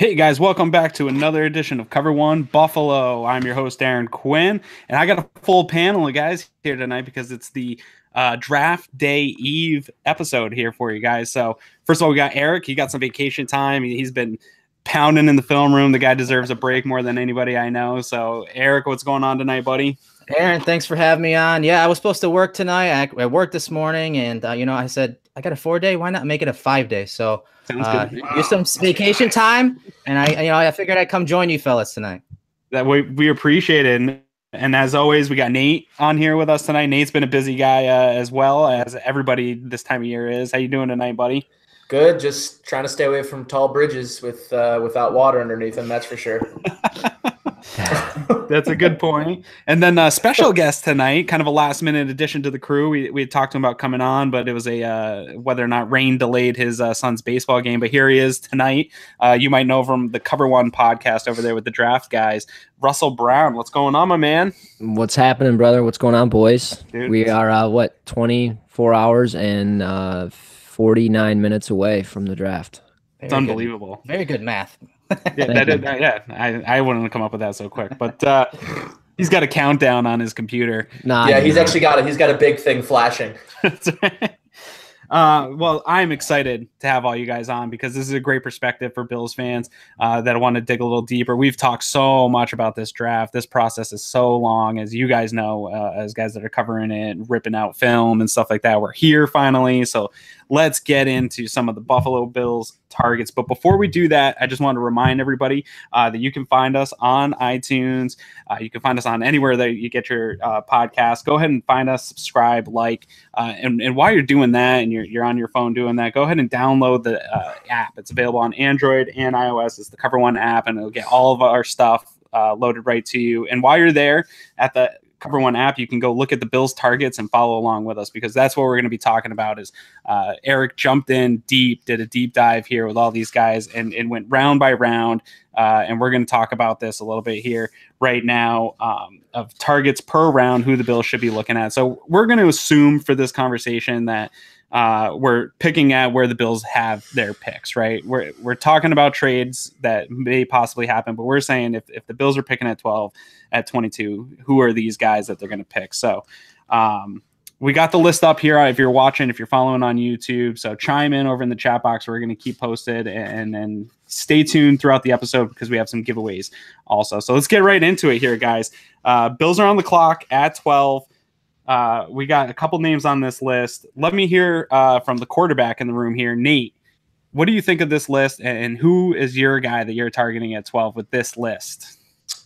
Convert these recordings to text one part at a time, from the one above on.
Hey guys, welcome back to another edition of Cover One Buffalo. I'm your host Aaron Quinn, and I got a full panel of guys here tonight because it's the draft day eve episode here for you guys. So first of all, we got Erik. He got some vacation time. He's been pounding in the film room. The guy deserves a break more than anybody I know. So Erik, what's going on tonight, buddy? Aaron, thanks for having me on. Yeah, I was supposed to work tonight. I worked this morning, and I said I got a 4-day. Why not make it a 5-day? So Sounds good. Use some vacation time, and I figured I'd come join you fellas tonight. That we appreciate it. And as always, we got Nate on here with us tonight. Nate's been a busy guy as well as everybody this time of year is. How you doing tonight, buddy? Good. Just trying to stay away from tall bridges without water underneath them. That's for sure. That's a good point. And then special guest tonight, kind of a last minute addition to the crew. We had talked to him about coming on, but it was whether or not rain delayed his son's baseball game. But here he is tonight. You might know from the Cover One podcast over there with the draft guys. Russell Brown, what's going on, my man? What's happening, brother? What's going on, boys? Dude. We are 24 hours and 49 minutes away from the draft. It's unbelievable. Very good math. I wouldn't have come up with that so quick, but he's got a countdown on his computer. He's got a big thing flashing. That's right. Well, I'm excited to have all you guys on because this is a great perspective for Bills fans that want to dig a little deeper. We've talked so much about this draft. This process is so long, as you guys know, as guys that are covering it, ripping out film and stuff like that. We're here finally, so let's get into some of the Buffalo Bills targets. But before we do that, I just want to remind everybody that you can find us on iTunes. You can find us on anywhere that you get your podcast. Go ahead and find us, subscribe, like, and while you're doing that and you're on your phone doing that, go ahead and download the app. It's available on Android and iOS. It's the Cover One app, and it'll get all of our stuff loaded right to you. And while you're there at the Cover One app, you can go look at the Bills targets and follow along with us, because that's what we're going to be talking about. Is Erik jumped in deep, did a deep dive here with all these guys, and went round by round. And we're going to talk about this a little bit here right now of targets per round, who the Bills should be looking at. So we're going to assume for this conversation that we're picking at where the Bills have their picks, right? We're talking about trades that may possibly happen, but we're saying if the Bills are picking at 12, at 22, who are these guys that they're going to pick? So we got the list up here. If you're watching, if you're following on YouTube, so chime in over in the chat box. We're going to keep posted, and stay tuned throughout the episode because we have some giveaways also. So let's get right into it here, guys. Bills are on the clock at 12. We got a couple names on this list. Let me hear from the quarterback in the room here. Nate, what do you think of this list, and who is your guy that you're targeting at 12 with this list?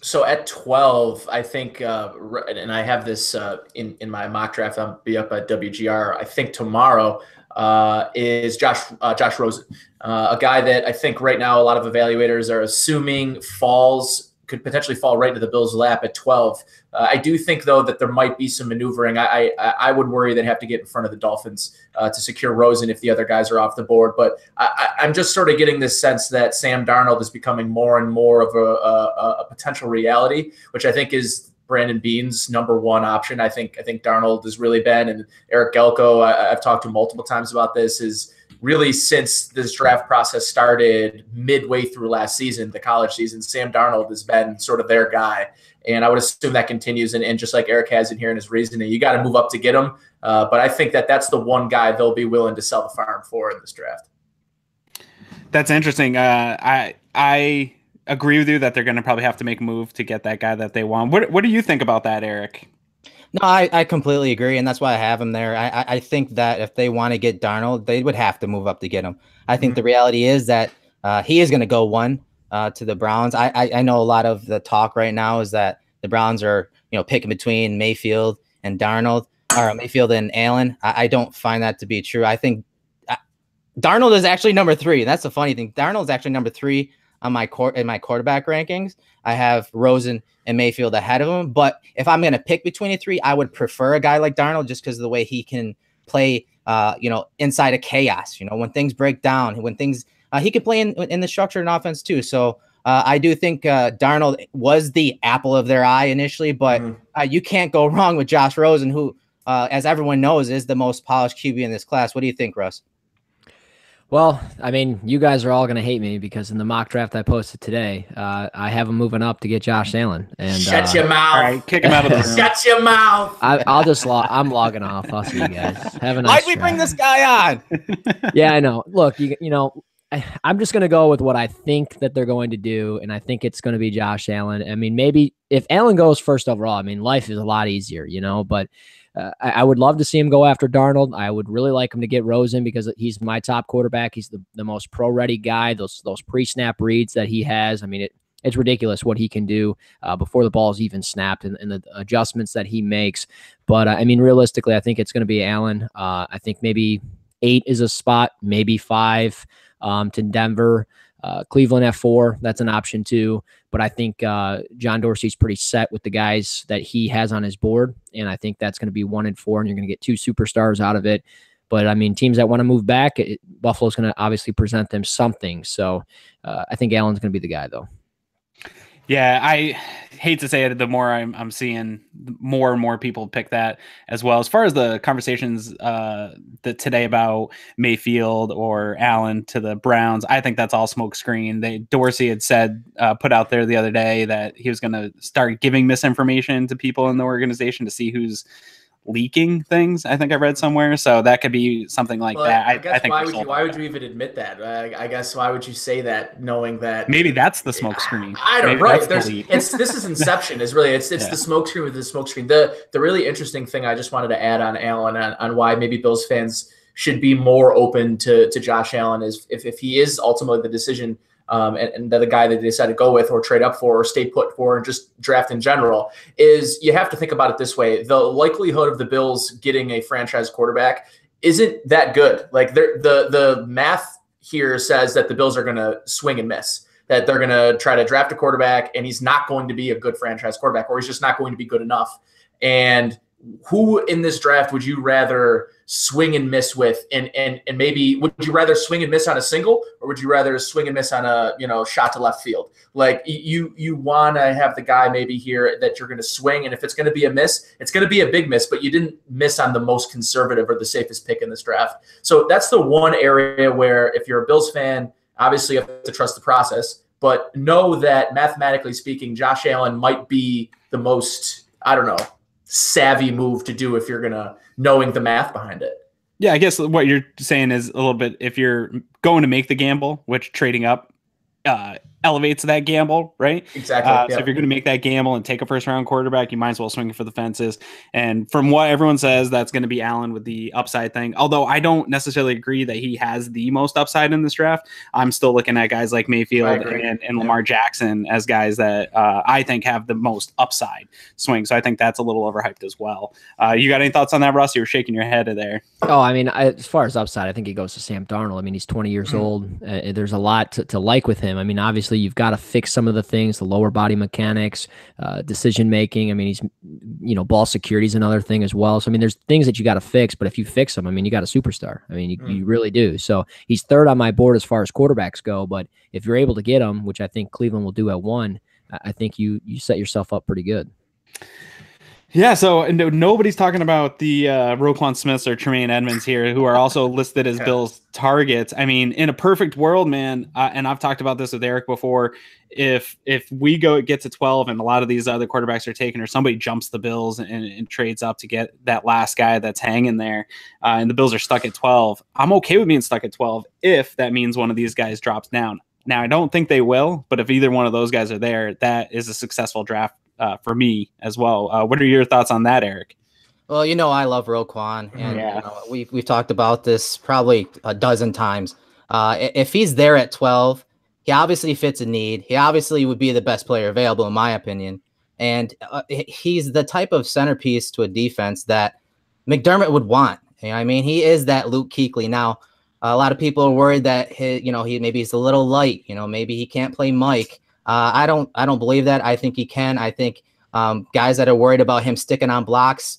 So at 12, I think, and I have this in my mock draft, I'll be up at WGR, I think tomorrow, is Josh Rosen, a guy that I think right now a lot of evaluators are assuming could potentially fall right into the Bills' lap at 12. I do think, though, that there might be some maneuvering. I would worry they'd have to get in front of the Dolphins to secure Rosen if the other guys are off the board. But I'm just sort of getting this sense that Sam Darnold is becoming more and more of a potential reality, which I think is Brandon Beane's number one option. I think Darnold has really been, and Eric Gelko, I've talked to multiple times about this, is really since this draft process started midway through last season, the college season, Sam Darnold has been sort of their guy. And I would assume that continues. And just like Erik has in here in his reasoning, you got to move up to get him. But I think that's the one guy they'll be willing to sell the farm for in this draft. That's interesting. I agree with you that they're going to probably have to make a move to get that guy that they want. What do you think about that, Erik? No, I completely agree, and that's why I have him there. I think that if they want to get Darnold, they would have to move up to get him. I think the reality is that he is going to go one to the Browns. I know a lot of the talk right now is that the Browns are picking between Mayfield and Darnold, or Mayfield and Allen. I don't find that to be true. I think Darnold is actually number 3. And that's the funny thing. Darnold is actually number 3 on my quarterback rankings. I have Rosen and Mayfield ahead of him. But if I'm going to pick between the 3, I would prefer a guy like Darnold just because of the way he can play, inside of chaos. When things break down, when things he can play in the structured offense too. So I do think Darnold was the apple of their eye initially, but you can't go wrong with Josh Rosen, who, as everyone knows, is the most polished QB in this class. What do you think, Russ? Well, I mean, you guys are all going to hate me because in the mock draft I posted today, I have him moving up to get Josh Allen. And Shut your mouth. All right, kick him out of the room. Shut your mouth. I'll just I'm logging off. I'll see you guys. Have a nice Why'd we bring this guy on? Yeah, I know. Look, you know, I'm just going to go with what I think that they're going to do, and I think it's going to be Josh Allen. I mean, maybe if Allen goes first overall, I mean, life is a lot easier, you know, but I would love to see him go after Darnold. I would really like him to get Rosen because he's my top quarterback. He's the most pro-ready guy, those pre-snap reads that he has. I mean, it's ridiculous what he can do before the ball is even snapped and the adjustments that he makes. But, I mean, realistically, I think it's going to be Allen. I think maybe 8 is a spot, maybe 5 to Denver. Cleveland at 4, that's an option too. But I think John Dorsey's pretty set with the guys that he has on his board. And I think that's going to be 1 and 4, and you're going to get 2 superstars out of it. But I mean, teams that want to move back, Buffalo's going to obviously present them something. So I think Allen's going to be the guy, though. Yeah, I hate to say it, the more I'm seeing more and more people pick that as well. As far as the conversations that today about Mayfield or Allen to the Browns, I think that's all smoke screen. Dorsey had said, put out there the other day that he was going to start giving misinformation to people in the organization to see who's leaking things. I think I read somewhere, so that could be something like that. I think why would you even admit that? I guess why would you say that, knowing that maybe that's the smoke screen? I don't know. Right? This is Inception. Is really it's the smoke screen with the smoke screen. The really interesting thing I just wanted to add on Allen on why maybe Bills fans should be more open to Josh Allen is if he is ultimately the decision. And the guy that they decide to go with or trade up for or stay put for and just draft in general is you have to think about it this way. The likelihood of the Bills getting a franchise quarterback isn't that good. Like the math here says that the Bills are going to swing and miss, that they're going to try to draft a quarterback and he's not going to be a good franchise quarterback or he's just not going to be good enough. And who in this draft would you rather swing and miss with? And maybe would you rather swing and miss on a single or would you rather swing and miss on a, shot to left field? Like you want to have the guy maybe here that you're going to swing. And if it's going to be a miss, it's going to be a big miss, but you didn't miss on the most conservative or the safest pick in this draft. So that's the one area where if you're a Bills fan, obviously you have to trust the process, but know that mathematically speaking, Josh Allen might be the most, savvy move to do if you're knowing the math behind it. Yeah, I guess what you're saying is a little bit, if you're going to make the gamble, which trading up elevates that gamble, right? Exactly. So if you're going to make that gamble and take a first round quarterback, you might as well swing for the fences. And from what everyone says, that's going to be Allen with the upside thing. Although I don't necessarily agree that he has the most upside in this draft. I'm still looking at guys like Mayfield and Lamar Jackson as guys that I think have the most upside swing. So I think that's a little overhyped as well. You got any thoughts on that, Russ? You were shaking your head there. Oh, I mean, as far as upside, I think he goes to Sam Darnold. I mean, he's 20 years old. There's a lot to like with him. I mean, obviously, you've got to fix some of the things, the lower body mechanics, decision making. I mean, he's, ball security is another thing as well. So, I mean, there's things that you got to fix, but if you fix them, I mean, you got a superstar. I mean, you really do. So he's third on my board as far as quarterbacks go, but if you're able to get him, which I think Cleveland will do at 1, I think you set yourself up pretty good. Yeah, so nobody's talking about the Roquan Smiths or Tremaine Edmonds here, who are also listed as Bills targets. I mean, in a perfect world, man, and I've talked about this with Erik before, if we get to 12 and a lot of these other quarterbacks are taken or somebody jumps the Bills and trades up to get that last guy that's hanging there, and the Bills are stuck at 12, I'm okay with being stuck at 12 if that means one of these guys drops down. Now, I don't think they will, but if either one of those guys are there, that is a successful draft for me as well. What are your thoughts on that, Erik? Well, I love Roquan, and we've talked about this probably a dozen times. If he's there at 12, he obviously fits a need. He obviously would be the best player available, in my opinion. And he's the type of centerpiece to a defense that McDermott would want. I mean, he is that Luke Kuechly. Now, a lot of people are worried that he's a little light. Maybe he can't play Mike. I don't believe that. I think he can. I think guys that are worried about him sticking on blocks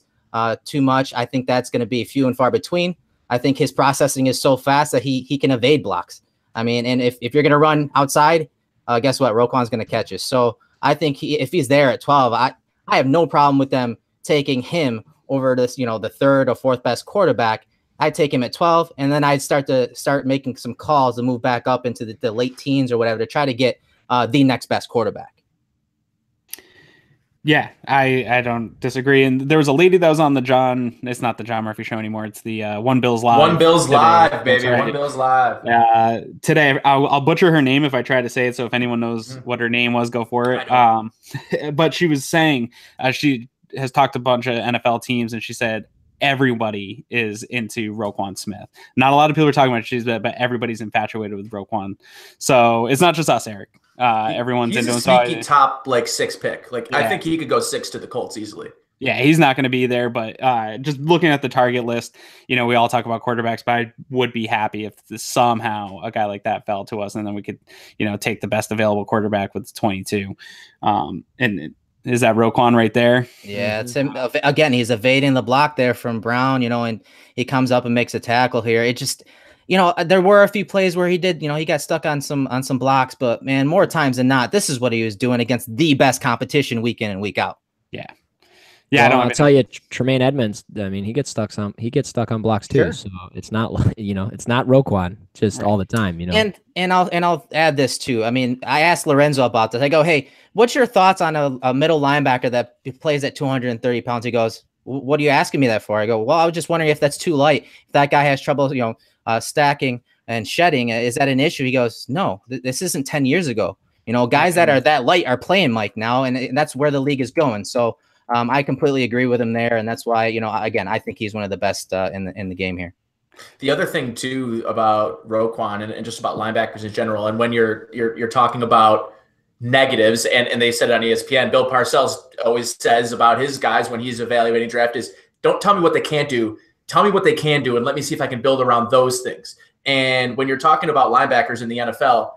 too much, I think that's going to be few and far between. I think his processing is so fast that he can evade blocks. I mean, and if you're going to run outside, guess what? Roquan's going to catch you. So I think if he's there at 12, I have no problem with them taking him over this, the third or fourth best quarterback I'd take him at 12, and then I'd start making some calls to move back up into the late teens or whatever to try to get the next best quarterback. Yeah, I don't disagree. And there was a lady that was on it's not the John Murphy show anymore. It's the One Bills Live. One Bills today. Live, baby. Right. One Bills Live. Today, I'll butcher her name if I try to say it. So if anyone knows what her name was, go for it. But she was saying she has talked to a bunch of NFL teams, and she said everybody is into Roquan Smith. Not a lot of people are talking about it, but everybody's infatuated with Roquan. So it's not just us, Erik. Everyone's into him. He's a sneaky top 6 pick. I think he could go 6 to the Colts easily. Yeah, he's not going to be there, but just looking at the target list, we all talk about quarterbacks, but I would be happy if somehow a guy like that fell to us, and then we could, take the best available quarterback with 22. And is that Roquan right there? Yeah, it's him again. He's evading the block there from Brown, and he comes up and makes a tackle here. It just. There were a few plays where he did, he got stuck on some blocks, but man, more times than not, this is what he was doing against the best competition week in and week out. Yeah. Yeah. Well, I'll tell you, Tremaine Edmonds, he gets stuck on blocks too. Sure. So it's not, it's not Roquan just all the time, And I'll add this too. I asked Lorenzo about this. I go, hey, what's your thoughts on a middle linebacker that plays at 230 pounds? He goes, what are you asking me that for? I go, well, I was just wondering if that's too light. If that guy has trouble, stacking and shedding, is that an issue? He goes, no, this isn't 10 years ago. Guys that are that light are playing Mike now, and that's where the league is going. So I completely agree with him there, and that's why, again, I think he's one of the best in the game here. The other thing too about Roquan and just about linebackers in general, and when you're talking about negatives, and they said it on ESPN, Bill Parcells always says about his guys when he's evaluating draft is, don't tell me what they can't do. Tell me what they can do, and let me see if I can build around those things. And when you're talking about linebackers in the NFL,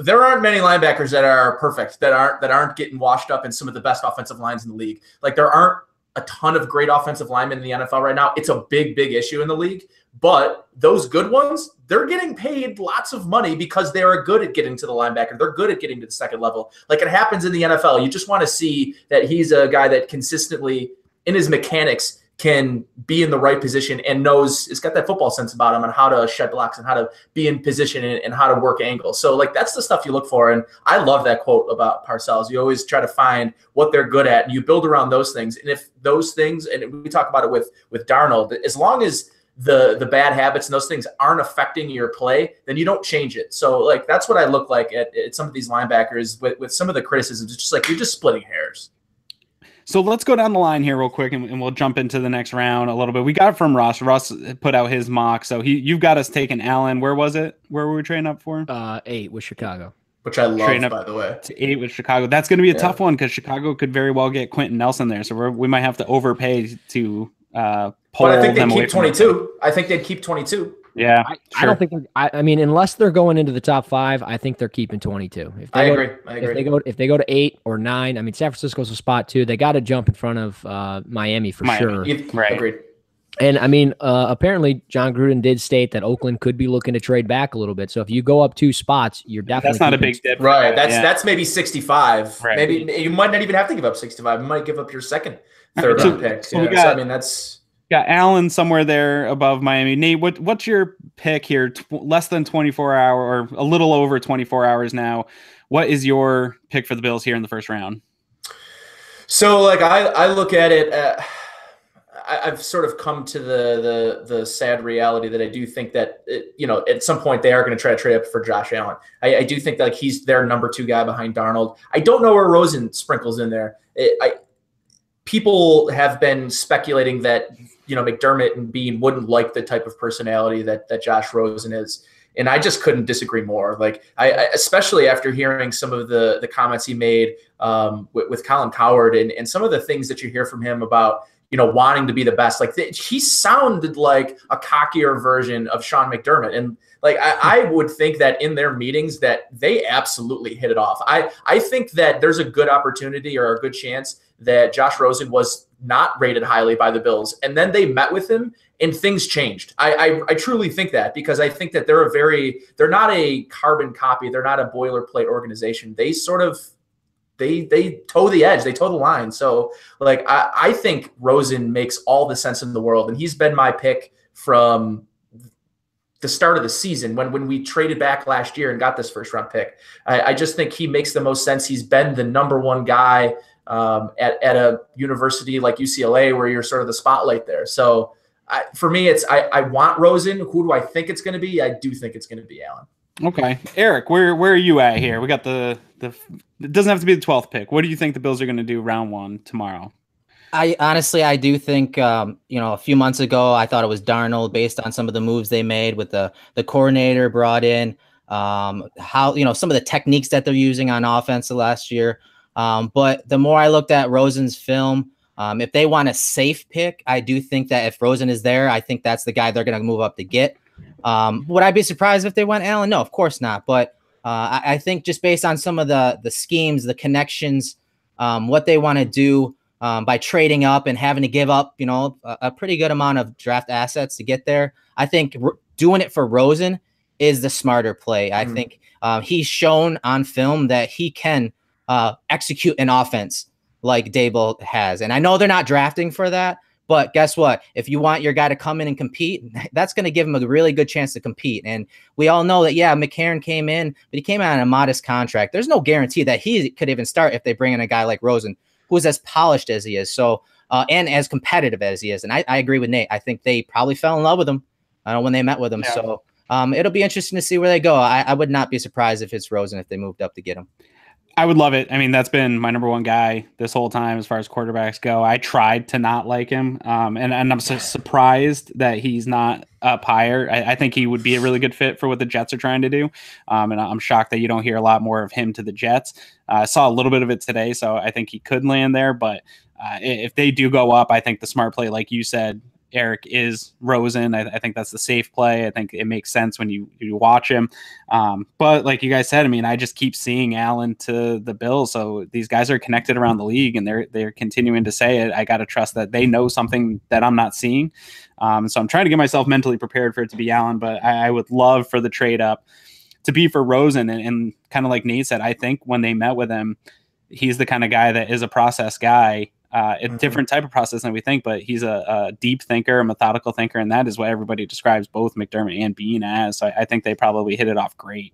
there aren't many linebackers that are perfect, that aren't getting washed up in some of the best offensive lines in the league. There aren't a ton of great offensive linemen in the NFL right now. It's a big, big issue in the league. But those good ones, they're getting paid lots of money because they are good at getting to the linebacker. They're good at getting to the second level. It happens in the NFL. You just want to see that he's a guy that consistently, in his mechanics, can be in the right position and it's got that football sense about him and how to shed blocks and how to be in position and how to work angles. So that's the stuff you look for. And I love that quote about Parcells. You always try to find what they're good at and you build around those things. And if those things, and we talk about it with Darnold, as long as the bad habits and those things aren't affecting your play, then you don't change it. So that's what I look like at some of these linebackers with some of the criticisms. It's just you're just splitting hairs. So let's go down the line here real quick, and we'll jump into the next round a little bit. We got it from Russ. Russ put out his mock. So you've got us taking Allen. Where was it? Where were we trading up for? 8 with Chicago. Which I love, by the way. To 8 with Chicago. That's going to be a tough one because Chicago could very well get Quentin Nelson there. So we might have to overpay to pull But I think them they'd away keep from 22. I think they'd keep 22. Yeah, I don't think. Unless they're going into the top 5, I think they're keeping 22. I agree. If they go to 8 or 9, San Francisco's a spot too. They got to jump in front of Miami for sure. Right. Agreed. And apparently John Gruden did state that Oakland could be looking to trade back a little bit. So if you go up 2 spots, you're definitely that's not a big dip, right? That's maybe 65. Right. Maybe you might not even have to give up 65. You might give up your second, third round pick. So that's. Got Allen somewhere there above Miami. Nate, what's your pick here? Less than 24 hour or a little over 24 hours now. What is your pick for the Bills here in the first round? So I look at it. I've sort of come to the sad reality that I do think that at some point they are going to try to trade up for Josh Allen. I do think that he's their number 2 guy behind Darnold. I don't know where Rosen sprinkles in there. People have been speculating that McDermott and Bean wouldn't like the type of personality that Josh Rosen is, and I just couldn't disagree more. I especially after hearing some of the comments he made with Colin Cowherd and some of the things that you hear from him about wanting to be the best. He sounded like a cockier version of Sean McDermott, and I would think that in their meetings that they absolutely hit it off. I think that there's a good opportunity or a good chance that Josh Rosen was not rated highly by the Bills, and then they met with him and things changed. I truly think that, because I think that they're not a carbon copy. They're not a boilerplate organization. They sort of, they toe the edge, they toe the line. So I think Rosen makes all the sense in the world, and he's been my pick from the start of the season when we traded back last year and got this first round pick. I just think he makes the most sense. He's been the #1 guy at a university like UCLA where you're sort of the spotlight there. So for me, I want Rosen. Who do I think it's going to be? I do think it's going to be Allen. Okay. Eric, where are you at here? We got it doesn't have to be the 12th pick. What do you think the Bills are going to do round 1 tomorrow? I do think, a few months ago, I thought it was Darnold based on some of the moves they made with the coordinator brought in, how, some of the techniques that they're using on offense the last year. But the more I looked at Rosen's film, if they want a safe pick, I do think that if Rosen is there, I think that's the guy they're going to move up to get. Would I be surprised if they went Allen? No, of course not. But I think just based on some of the schemes, the connections, what they want to do, by trading up and having to give up, a pretty good amount of draft assets to get there. I think doing it for Rosen is the smarter play. I think he's shown on film that he can execute an offense like Dable has. And I know they're not drafting for that, but guess what? If you want your guy to come in and compete, that's going to give him a really good chance to compete. And we all know that, McCarron came in, but he came out on a modest contract. There's no guarantee that he could even start if they bring in a guy like Rosen, who's as polished as he is, so and as competitive as he is. And I agree with Nate. I think they probably fell in love with him when they met with him. Yeah. So it'll be interesting to see where they go. I would not be surprised if it's Rosen if they moved up to get him. I would love it. I mean, that's been my #1 guy this whole time as far as quarterbacks go. I tried to not like him, and I'm so surprised that he's not up higher. I think he would be a really good fit for what the Jets are trying to do, and I'm shocked that you don't hear a lot more of him to the Jets. I saw a little bit of it today, so I think he could land there. But if they do go up, I think the smart play, like you said, Eric, is Rosen. I think that's the safe play. I think it makes sense when you watch him. But like you guys said, I mean, I just keep seeing Allen to the Bills. So these guys are connected around the league, and they're continuing to say it. I got to trust that they know something that I'm not seeing. So I'm trying to get myself mentally prepared for it to be Allen, but I would love for the trade up to be for Rosen. And kind of like Nate said, I think when they met with him, he's the kind of guy that is a process guy. A different type of process than we think, but he's a deep thinker, a methodical thinker, and that is what everybody describes both McDermott and Bean as. So I think they probably hit it off great.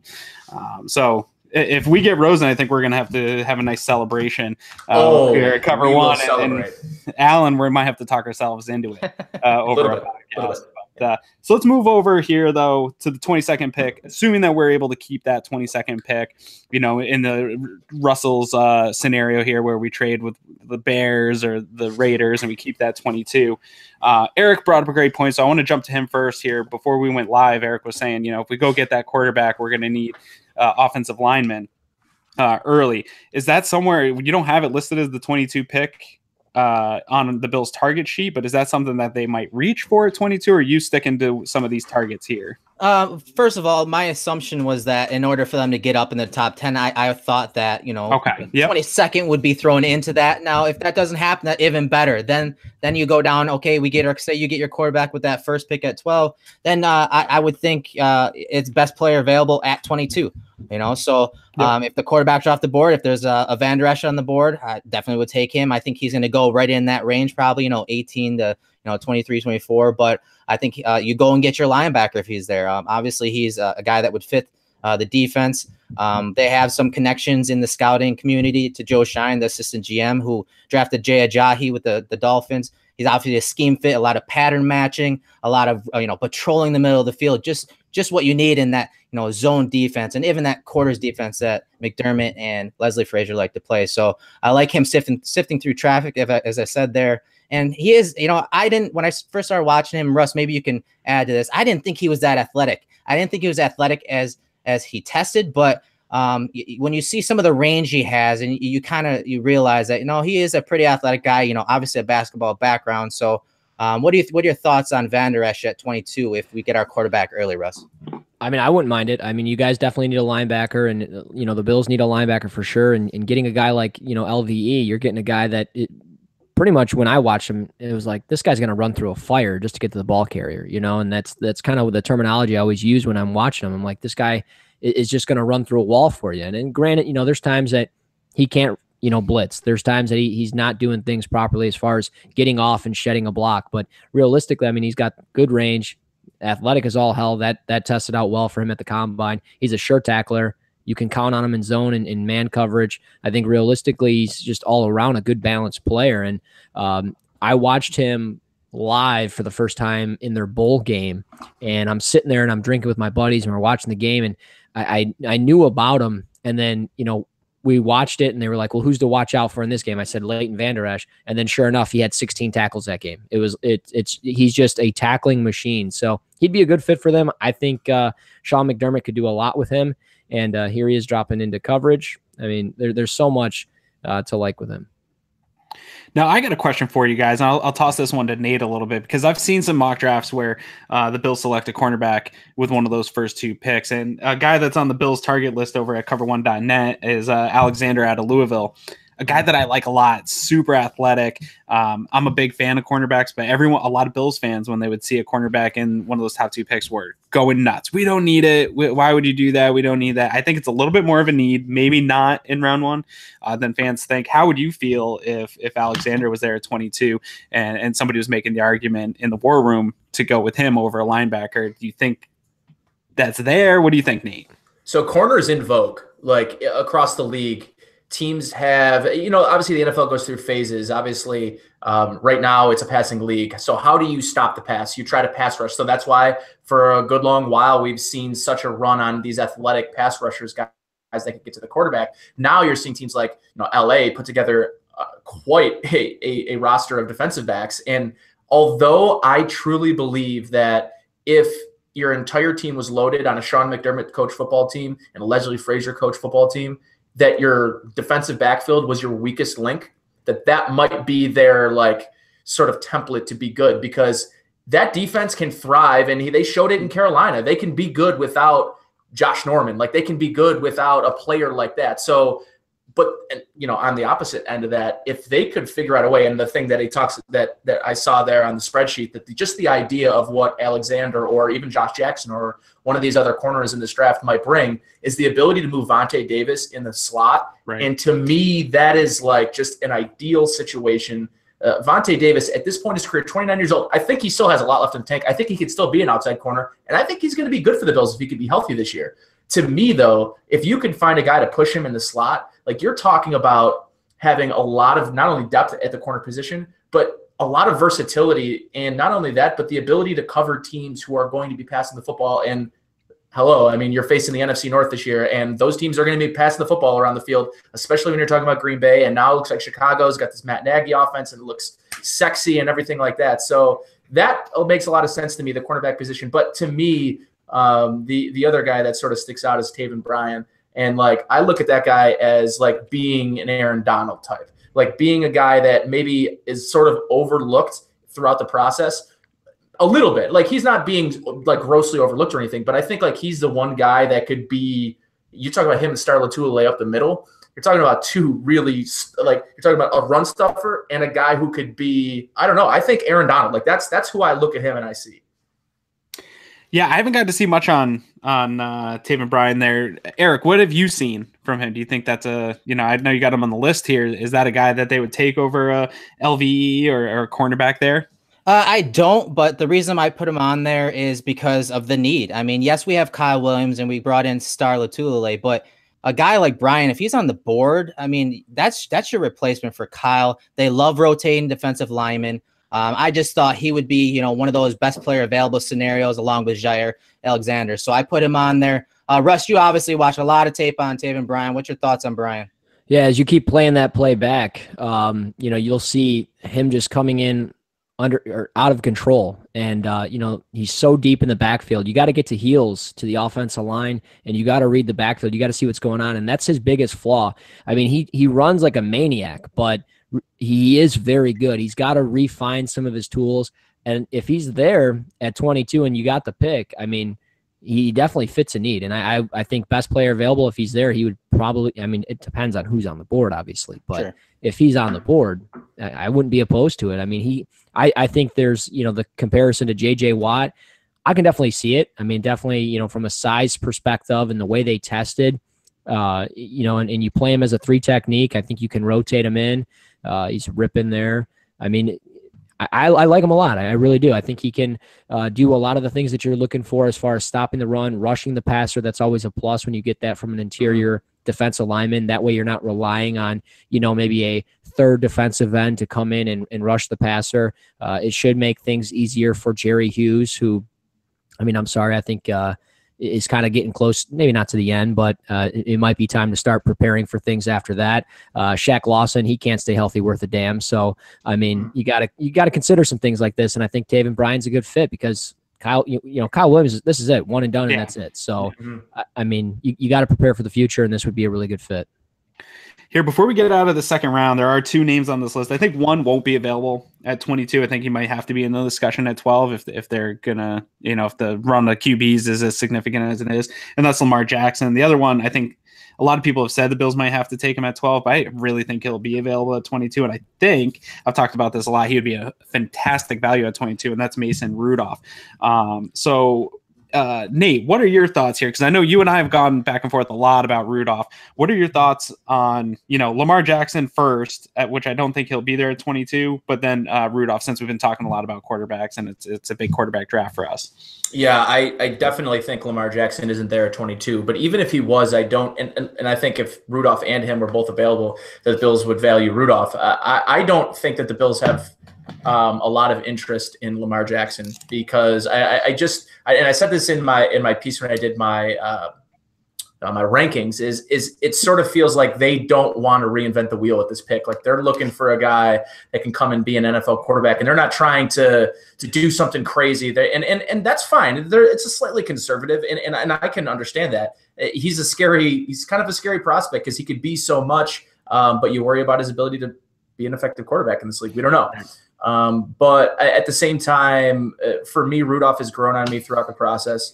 So if we get Rosen, I think we're going to have a nice celebration here at Cover One. And Allen, we might have to talk ourselves into it over a podcast. So let's move over here, though, to the 22nd pick, assuming that we're able to keep that 22nd pick, in the Russell's scenario here where we trade with the Bears or the Raiders and we keep that 22. Eric brought up a great point, so I want to jump to him first here. Before we went live, Eric was saying, if we go get that quarterback, we're going to need offensive linemen early. Is that somewhere you don't have it listed as the 22 pick on the Bills target sheet, but is that something that they might reach for at 22, or are you sticking to some of these targets here? First of all, my assumption was that in order for them to get up in the top 10, I thought that, 22nd would be thrown into that. Now, if that doesn't happen, that even better. Then you go down, okay, say you get your quarterback with that first pick at 12, then I would think it's best player available at 22. So if the quarterback's off the board, if there's a Van Der Esch on the board, I definitely would take him. I think he's going to go right in that range, probably, 18 to 23, 24. But I think you go and get your linebacker if he's there. Obviously, he's a guy that would fit the defense. They have some connections in the scouting community to Joe Shine, the assistant GM, who drafted Jay Ajayi with the Dolphins. He's obviously a scheme fit, a lot of pattern matching, a lot of patrolling the middle of the field, just what you need in that zone defense, and even that quarters defense that McDermott and Leslie Frazier like to play. So I like him sifting through traffic, as I said there. And he is, I didn't, when I first started watching him, Russ, maybe you can add to this. I didn't think he was that athletic. I didn't think he was athletic as he tested, but when you see some of the range he has, and you realize that, he is a pretty athletic guy, obviously a basketball background. So what are your thoughts on Van Der Esch at 22 if we get our quarterback early, Russ? I mean, I wouldn't mind it. I mean, you guys definitely need a linebacker, and the Bills need a linebacker for sure. And getting a guy like LVE, you're getting a guy that pretty much when I watched him, it was like, this guy's going to run through a fire just to get to the ball carrier, and that's kind of the terminology I always use when I'm watching him. I'm like, this guy is just going to run through a wall for you. And granted, there's times that he can't blitz. There's times that he's not doing things properly as far as getting off and shedding a block. But realistically, I mean, he's got good range, athletic as all hell. That tested out well for him at the combine. He's a sure tackler. You can count on him in zone and in man coverage. I think realistically, he's just all around a good balanced player. And I watched him live for the first time in their bowl game, and I'm sitting there and I'm drinking with my buddies and we're watching the game, and I knew about him. And then, we watched it and they were like, well, who's to watch out for in this game? I said, Leighton Vander Esch. And then sure enough, he had 16 tackles that game. He's just a tackling machine. So he'd be a good fit for them. I think Sean McDermott could do a lot with him. And here he is dropping into coverage. I mean, there's so much to like with him. Now, I got a question for you guys. And I'll toss this one to Nate a little bit, because I've seen some mock drafts where the Bills select a cornerback with one of those first 2 picks. And a guy that's on the Bills target list over at cover1.net is Alexander out of Louisville, a guy that I like a lot, super athletic. I'm a big fan of cornerbacks, but a lot of Bills fans, when they would see a cornerback in one of those top 2 picks, were going nuts. We don't need it. Why would you do that? We don't need that. I think it's a little bit more of a need, maybe not in round 1 than fans think. How would you feel if Alexander was there at 22 and somebody was making the argument in the war room to go with him over a linebacker? Do you think that's there? What do you think, Nate? So corner is in vogue, like across the league. Teams have, obviously the NFL goes through phases. Obviously, right now it's a passing league. So how do you stop the pass? You try to pass rush. So that's why for a good long while we've seen such a run on these athletic pass rushers, guys that can get to the quarterback. Now you're seeing teams like LA put together quite a roster of defensive backs. And although I truly believe that if your entire team was loaded on a Sean McDermott coach football team and a Leslie Frazier coach football team, that your defensive backfield was your weakest link, that might be their sort of template to be good, because that defense can thrive. And they showed it in Carolina. They can be good without Josh Norman. They can be good without a player like that. So, but on the opposite end of that, if they could figure out a way, and the thing that he talks that I saw there on the spreadsheet, that just the idea of what Alexander or even Josh Jackson or one of these other corners in this draft might bring is the ability to move Vontae Davis in the slot. Right. And to me, that is just an ideal situation. Vontae Davis, at this point in his career, 29 years old, I think he still has a lot left in the tank. I think he could still be an outside corner, and I think he's going to be good for the Bills if he could be healthy this year. To me, though, if you can find a guy to push him in the slot, you're talking about having a lot of not only depth at the corner position, but a lot of versatility. And not only that, but the ability to cover teams who are going to be passing the football. And you're facing the NFC North this year, and those teams are going to be passing the football around the field, especially when you're talking about Green Bay. And now it looks like Chicago's got this Matt Nagy offense, and it looks sexy and everything like that. So that makes a lot of sense to me, the cornerback position. But to me, the other guy that sort of sticks out is Taven Bryan. And I look at that guy as being an Aaron Donald type, being a guy that maybe is sort of overlooked throughout the process a little bit. He's not being grossly overlooked or anything, but I think he's the one guy that could be, you talk about him and Star Latulilae up the middle. You're talking about two really you're talking about a run stuffer and a guy who could be, I don't know. I think Aaron Donald, that's who I look at him and I see. Yeah, I haven't got to see much on Taven Bryan there. Eric, what have you seen from him? Do you think that's I know you got him on the list here. Is that a guy that they would take over a LVE or a cornerback there? I don't, but the reason I put him on there is because of the need. I mean, yes, we have Kyle Williams and we brought in Star Latulilae, but a guy like Bryan, if he's on the board, I mean, that's your replacement for Kyle. They love rotating defensive linemen. I just thought he would be, one of those best player available scenarios along with Jair Alexander. So I put him on there. Russ, you obviously watch a lot of tape on Taven Bryan. What's your thoughts on Bryan? Yeah, as you keep playing that play back, you'll see him just coming in under or out of control. And, he's so deep in the backfield. You got to get to heels to the offensive line, and you got to read the backfield. You got to see what's going on. And that's his biggest flaw. I mean, he runs like a maniac, but he is very good. He's got to refine some of his tools. And if he's there at 22 and you got the pick, I mean, he definitely fits a need. And I think best player available, if he's there, he would probably, it depends on who's on the board, obviously. But sure, if he's on the board, I wouldn't be opposed to it. I mean, I think there's, the comparison to J.J. Watt. I can definitely see it. I mean, definitely, from a size perspective and the way they tested, and you play him as a 3 technique. I think you can rotate him in. He's ripping there. I mean, I like him a lot. I really do. I think he can do a lot of the things that you're looking for as far as stopping the run, rushing the passer. That's always a plus when you get that from an interior defensive lineman. That way you're not relying on, maybe a third defensive end to come in and rush the passer. It should make things easier for Jerry Hughes, who, I'm sorry, I think is kind of getting close, maybe not to the end, but it might be time to start preparing for things after that. Shaq Lawson, he can't stay healthy worth a damn. So, you gotta consider some things like this. And I think Taven Bryan's a good fit because Kyle Williams, this is it, one and done, and that's it. So, you got to prepare for the future, and this would be a really good fit. Here, before we get out of the second round, there are 2 names on this list. I think one won't be available at 22. I think he might have to be in the discussion at 12 if they're gonna, if the run of QBs is as significant as it is, and that's Lamar Jackson. The other one, I think a lot of people have said the Bills might have to take him at 12, but I really think he'll be available at 22. And I think I've talked about this a lot. He would be a fantastic value at 22, and that's Mason Rudolph. Nate, what are your thoughts here? Because I know you and I have gone back and forth a lot about Rudolph. What are your thoughts on, Lamar Jackson first, at which I don't think he'll be there at 22, but then Rudolph, since we've been talking a lot about quarterbacks and it's a big quarterback draft for us. Yeah, I definitely think Lamar Jackson isn't there at 22, but even if he was, I don't, and I think if Rudolph and him were both available, that the Bills would value Rudolph. I don't think that the Bills have a lot of interest in Lamar Jackson because I said this in my piece when I did my my rankings is it sort of feels like they don't want to reinvent the wheel at this pick. Like they're looking for a guy that can come and be an NFL quarterback, and they're not trying to do something crazy. And that's fine. It's a slightly conservative, and I can understand that. He's kind of a scary prospect because he could be so much, but you worry about his ability to be an effective quarterback in this league. We don't know. But at the same time, for me, Rudolph has grown on me throughout the process,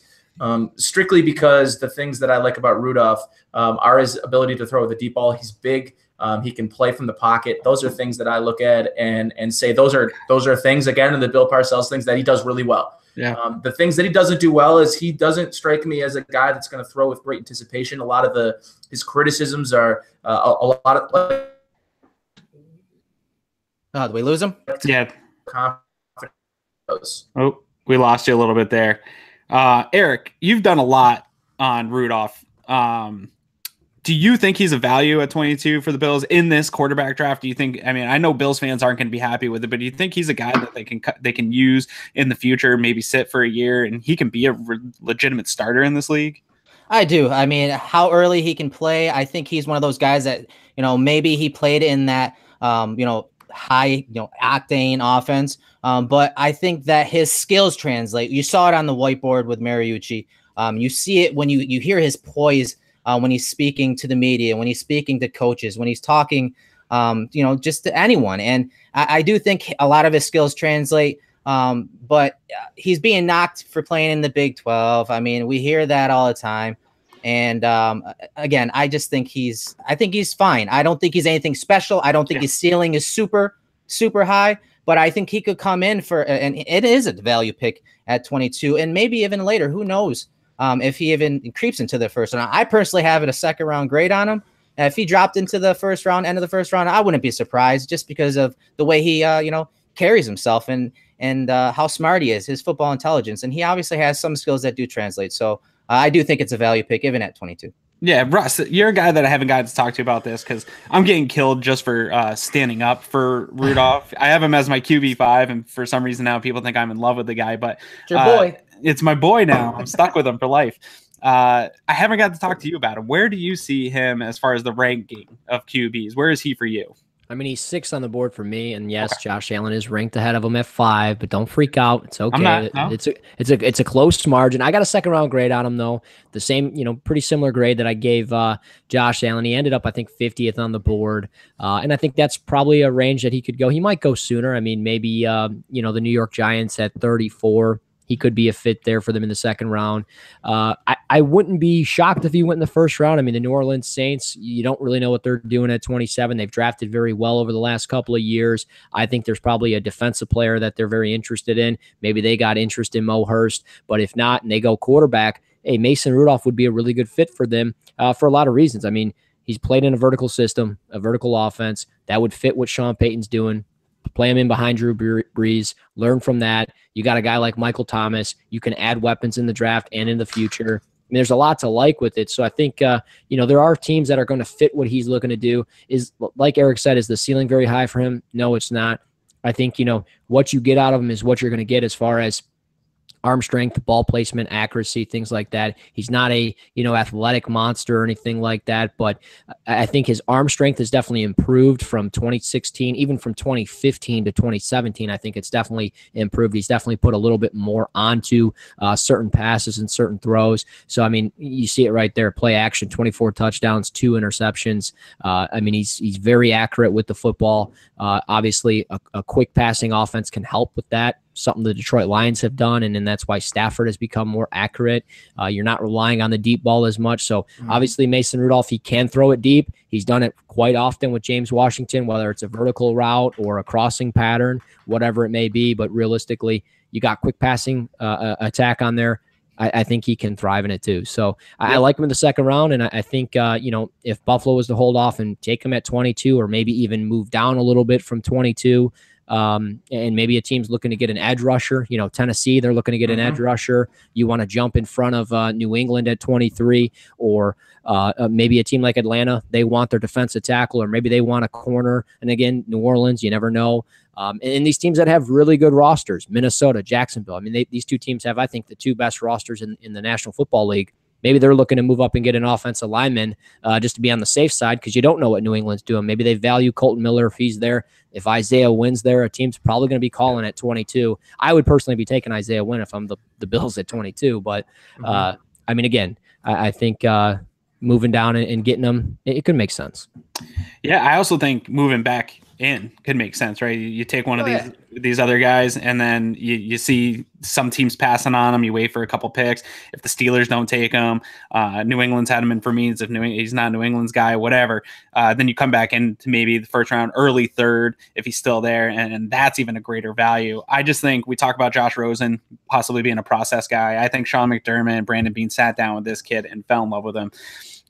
strictly because the things that I like about Rudolph are his ability to throw the deep ball. He's big. He can play from the pocket. Those are things that I look at and say those are things, again, in the Bill Parcells things that he does really well. Yeah. The things that he doesn't do well is he doesn't strike me as a guy that's going to throw with great anticipation. A lot of his criticisms are a lot of. Did we lose him? Yeah. Oh, we lost you a little bit there. Erik, you've done a lot on Rudolph. Do you think he's a value at 22 for the Bills in this quarterback draft? Do you think, I know Bills fans aren't going to be happy with it, but do you think he's a guy that they can use in the future, maybe sit for a year, and he can be a legitimate starter in this league? I do. How early he can play, I think he's one of those guys that, maybe he played in that, high, octane offense. But I think that his skills translate. You saw it on the whiteboard with Mariucci. You see it when you hear his poise when he's speaking to the media, when he's speaking to coaches, when he's talking, just to anyone. And I do think a lot of his skills translate. But he's being knocked for playing in the Big 12. We hear that all the time. And again, I think he's fine. I don't think he's anything special. I don't think his ceiling is super, super high, but I think he could come in and it is a value pick at 22 and maybe even later. Who knows if he even creeps into the first round. I personally have it a second round grade on him. And if he dropped into the first round, end of the first round, I wouldn't be surprised just because of the way he, carries himself and how smart he is, his football intelligence. And he obviously has some skills that do translate. So I do think it's a value pick, even at 22. Yeah, Russ, you're a guy that I haven't gotten to talk to about this because I'm getting killed just for standing up for Rudolph. I have him as my QB5, and for some reason now people think I'm in love with the guy. But it's your boy. It's my boy now. I'm stuck with him for life. I haven't got to talk to you about him. Where do you see him as far as the ranking of QBs? Where is he for you? He's 6 on the board for me, and yes, okay. Josh Allen is ranked ahead of him at 5, but don't freak out. It's okay. It's a close margin. I got a second round grade on him though. The same, pretty similar grade that I gave Josh Allen. He ended up, I think, 50th on the board, and I think that's probably a range that he could go. He might go sooner. Maybe the New York Giants at 34. He could be a fit there for them in the second round. I wouldn't be shocked if he went in the first round. The New Orleans Saints, you don't really know what they're doing at 27. They've drafted very well over the last couple of years. I think there's probably a defensive player that they're very interested in. Maybe they got interest in Mo Hurst, but if not, and they go quarterback, hey, Mason Rudolph would be a really good fit for them for a lot of reasons. I mean, he's played in a vertical system, a vertical offense that would fit what Sean Payton's doing. Play him in behind Drew Brees, learn from that. You got a guy like Michael Thomas. You can add weapons in the draft and in the future. I mean, there's a lot to like with it. So I think, there are teams that are going to fit what he's looking to do. Is, like Erik said, is the ceiling very high for him? No, it's not. I think, what you get out of him is what you're going to get as far as arm strength, ball placement, accuracy, things like that. He's not a, athletic monster or anything like that, but I think his arm strength has definitely improved from 2016, even from 2015 to 2017. I think it's definitely improved. He's definitely put a little bit more onto certain passes and certain throws. So, I mean, you see it right there, play action, 24 touchdowns, 2 interceptions. I mean, he's very accurate with the football. Obviously, a quick passing offense can help with that. Something the Detroit Lions have done, and then that's why Stafford has become more accurate. You're not relying on the deep ball as much. So obviously Mason Rudolph, he can throw it deep. He's done it quite often with James Washington, whether it's a vertical route or a crossing pattern, whatever it may be. But realistically, you got quick passing attack on there. I think he can thrive in it too. So I like him in the second round, and I think if Buffalo was to hold off and take him at 22, or maybe even move down a little bit from 22. And maybe a team's looking to get an edge rusher. Tennessee, they're looking to get an edge rusher. You want to jump in front of New England at 23, or maybe a team like Atlanta, they want their defensive tackle, or maybe they want a corner. And again, New Orleans, you never know. And these teams that have really good rosters, Minnesota, Jacksonville. I mean, these two teams have, I think, the 2 best rosters in the National Football League. Maybe they're looking to move up and get an offensive lineman just to be on the safe side, because you don't know what New England's doing. Maybe they value Colton Miller if he's there. If Isaiah Wynn's there, a team's probably going to be calling at 22. I would personally be taking Isaiah Wynn if I'm the Bills at 22. But, I mean, again, I think moving down and getting them, it could make sense. Yeah, I also think moving back in could make sense, right? You take one of these other guys, and then you see some teams passing on him. You wait for a couple picks. If the Steelers don't take him, New England's had him in for means. If he's not New England's guy, whatever, then you come back into maybe the first round, early third, if he's still there, and that's even a greater value. I just think we talk about Josh Rosen possibly being a process guy. I think Sean McDermott and Brandon Beane sat down with this kid and fell in love with him.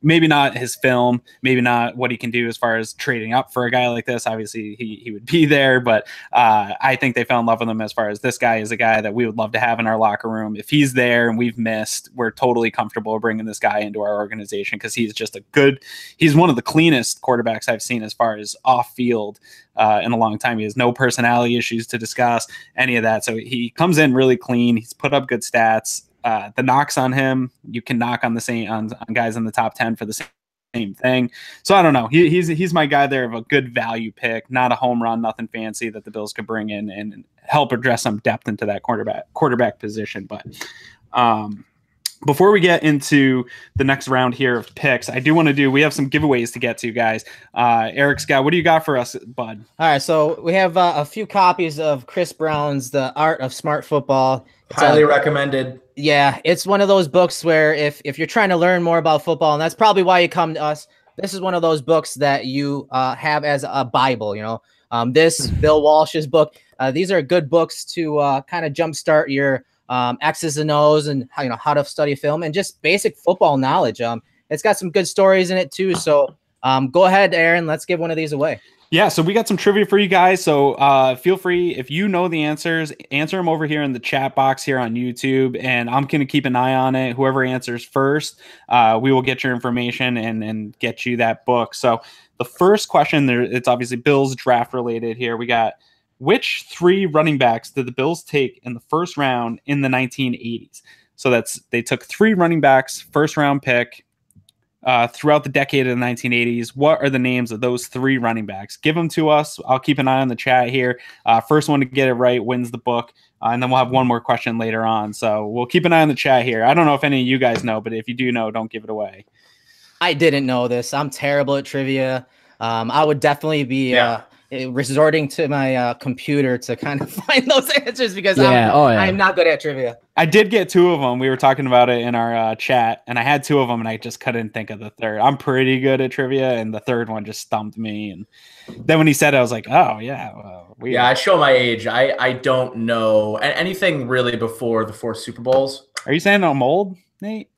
Maybe not his film, maybe not what he can do as far as trading up for a guy like this. Obviously, he would be there, but I think they fell in love with him as far as this guy is a guy that we would love to have in our locker room. If he's there and we've missed, we're totally comfortable bringing this guy into our organization, because he's just he's one of the cleanest quarterbacks I've seen as far as off field in a long time. He has no personality issues to discuss, any of that. So he comes in really clean. He's put up good stats. The knocks on him, you can knock on the same on guys in the top 10 for the same thing. So I don't know. He's my guy there of a good value pick, not a home run, nothing fancy that the Bills could bring in and help address some depth into that quarterback position. But before we get into the next round here of picks, I do want to we have some giveaways to get to, guys. Erik, Scott, what do you got for us, bud? All right, so we have a few copies of Chris Brown's The Art of Smart Football. It's highly recommended. Yeah, it's one of those books where if you're trying to learn more about football, and that's probably why you come to us, this is one of those books that you have as a Bible. This Bill Walsh's book. These are good books to kind of jumpstart your X's and O's, and how to study film and just basic football knowledge. It's got some good stories in it too. So go ahead, Aaron. Let's give one of these away. Yeah, so we got some trivia for you guys. So feel free, if you know the answers, answer them over here in the chat box here on YouTube, and I'm going to keep an eye on it. Whoever answers first, we will get your information and get you that book. So the first question, it's obviously Bills draft related here. We got, which 3 running backs did the Bills take in the first round in the 1980s? So they took 3 running backs, first round pick, throughout the decade of the 1980s. What are the names of those 3 running backs? Give them to us. I'll keep an eye on the chat here. First one to get it right wins the book. And then we'll have one more question later on. So we'll keep an eye on the chat here. I don't know if any of you guys know, but if you do know, don't give it away. I didn't know this. I'm terrible at trivia. I would definitely be resorting to my computer to kind of find those answers, because I'm not good at trivia. I did get 2 of them. We were talking about it in our chat, and I had 2 of them, and I just couldn't think of the third. I'm pretty good at trivia, and the third one just stumped me. And then when he said it, I was like, oh, yeah. Weird. Yeah, I show my age. I don't know anything really before the 4 Super Bowls. Are you saying I'm old, Nate?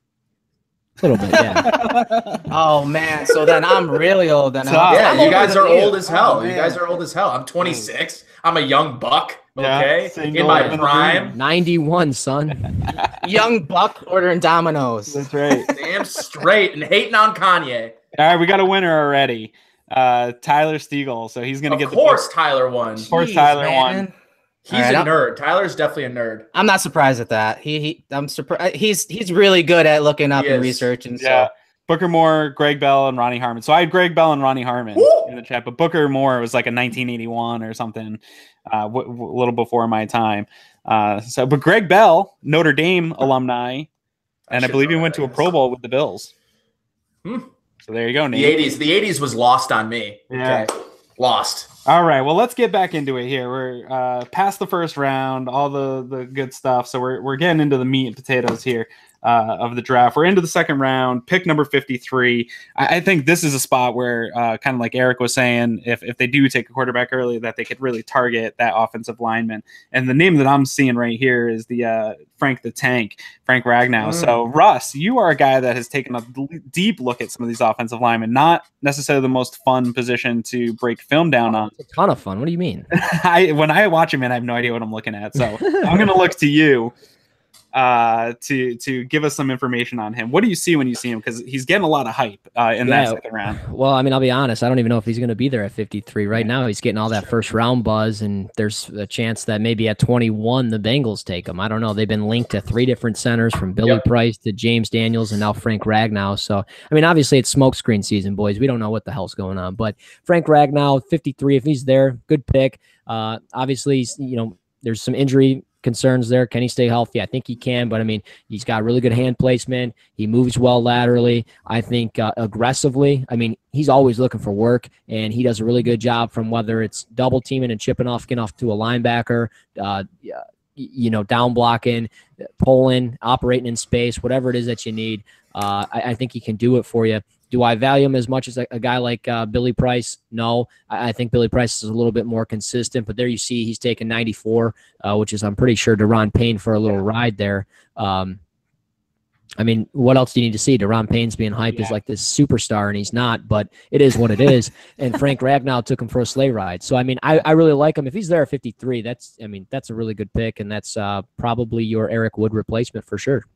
A little bit, yeah. Oh man, so then I'm really old. Then yeah, I'm you guys are old as hell. Oh, You guys are old as hell. I'm 26. I'm a young buck. Okay, in my prime. 91, son. Young buck ordering Domino's. That's right. Damn straight and hating on Kanye. All right, we got a winner already. Tyler Stiegel. So he's gonna get the course Tyler won. Of course, Tyler won. He's a nerd. Tyler's definitely a nerd. I'm not surprised at that. I'm surprised. He's really good at looking up and researching. Yeah. So. Booker Moore, Greg Bell, and Ronnie Harmon. So I had Greg Bell and Ronnie Harmon in the chat, but Booker Moore was like a 1981 or something, a little before my time. But Greg Bell, Notre Dame alumni, and I believe he went to a Pro Bowl with the Bills. So there you go, Nate. The 80s was lost on me. Yeah. Okay. Lost. All right, well, let's get back into it here. We're past the first round, all the good stuff. So we're getting into the meat and potatoes here of the draft. We're into the second round, pick number 53. I think this is a spot where, kind of like Erik was saying, if they do take a quarterback early, that they could really target that offensive lineman. And the name that I'm seeing right here is the Frank Ragnow. So, Russ, you are a guy that has taken a deep look at some of these offensive linemen. Not necessarily the most fun position to break film down on. It's a ton of fun. What do you mean? When I watch him, man, I have no idea what I'm looking at. So I'm going to look to you to give us some information on him. What do you see when you see him? Because he's getting a lot of hype in that second round. Well, I mean, I'll be honest. I don't even know if he's going to be there at 53. Right now, he's getting all that first round buzz, and there's a chance that maybe at 21, the Bengals take him. I don't know. They've been linked to 3 different centers, from Billy Price to James Daniels and now Frank Ragnow. So, I mean, obviously it's smokescreen season, boys. We don't know what the hell's going on. But Frank Ragnow, 53, if he's there, good pick. Obviously, there's some injury concerns there. Can he stay healthy? I think he can, but I mean, he's got really good hand placement. He moves well laterally. I think aggressively. I mean, he's always looking for work, and he does a really good job from whether it's double teaming and chipping off, getting off to a linebacker, down blocking, pulling, operating in space, whatever it is that you need. I think he can do it for you. Do I value him as much as a guy like Billy Price? No. I think Billy Price is a little bit more consistent, but there you see he's taken 94, which is, I'm pretty sure, Diran paying for a little ride there. I mean, what else do you need to see? Diran Payne's being hyped as like this superstar, and he's not, but it is what it is. And Frank Ragnow took him for a sleigh ride. So, I mean, I really like him. If he's there at 53, that's a really good pick, and that's probably your Eric Wood replacement for sure.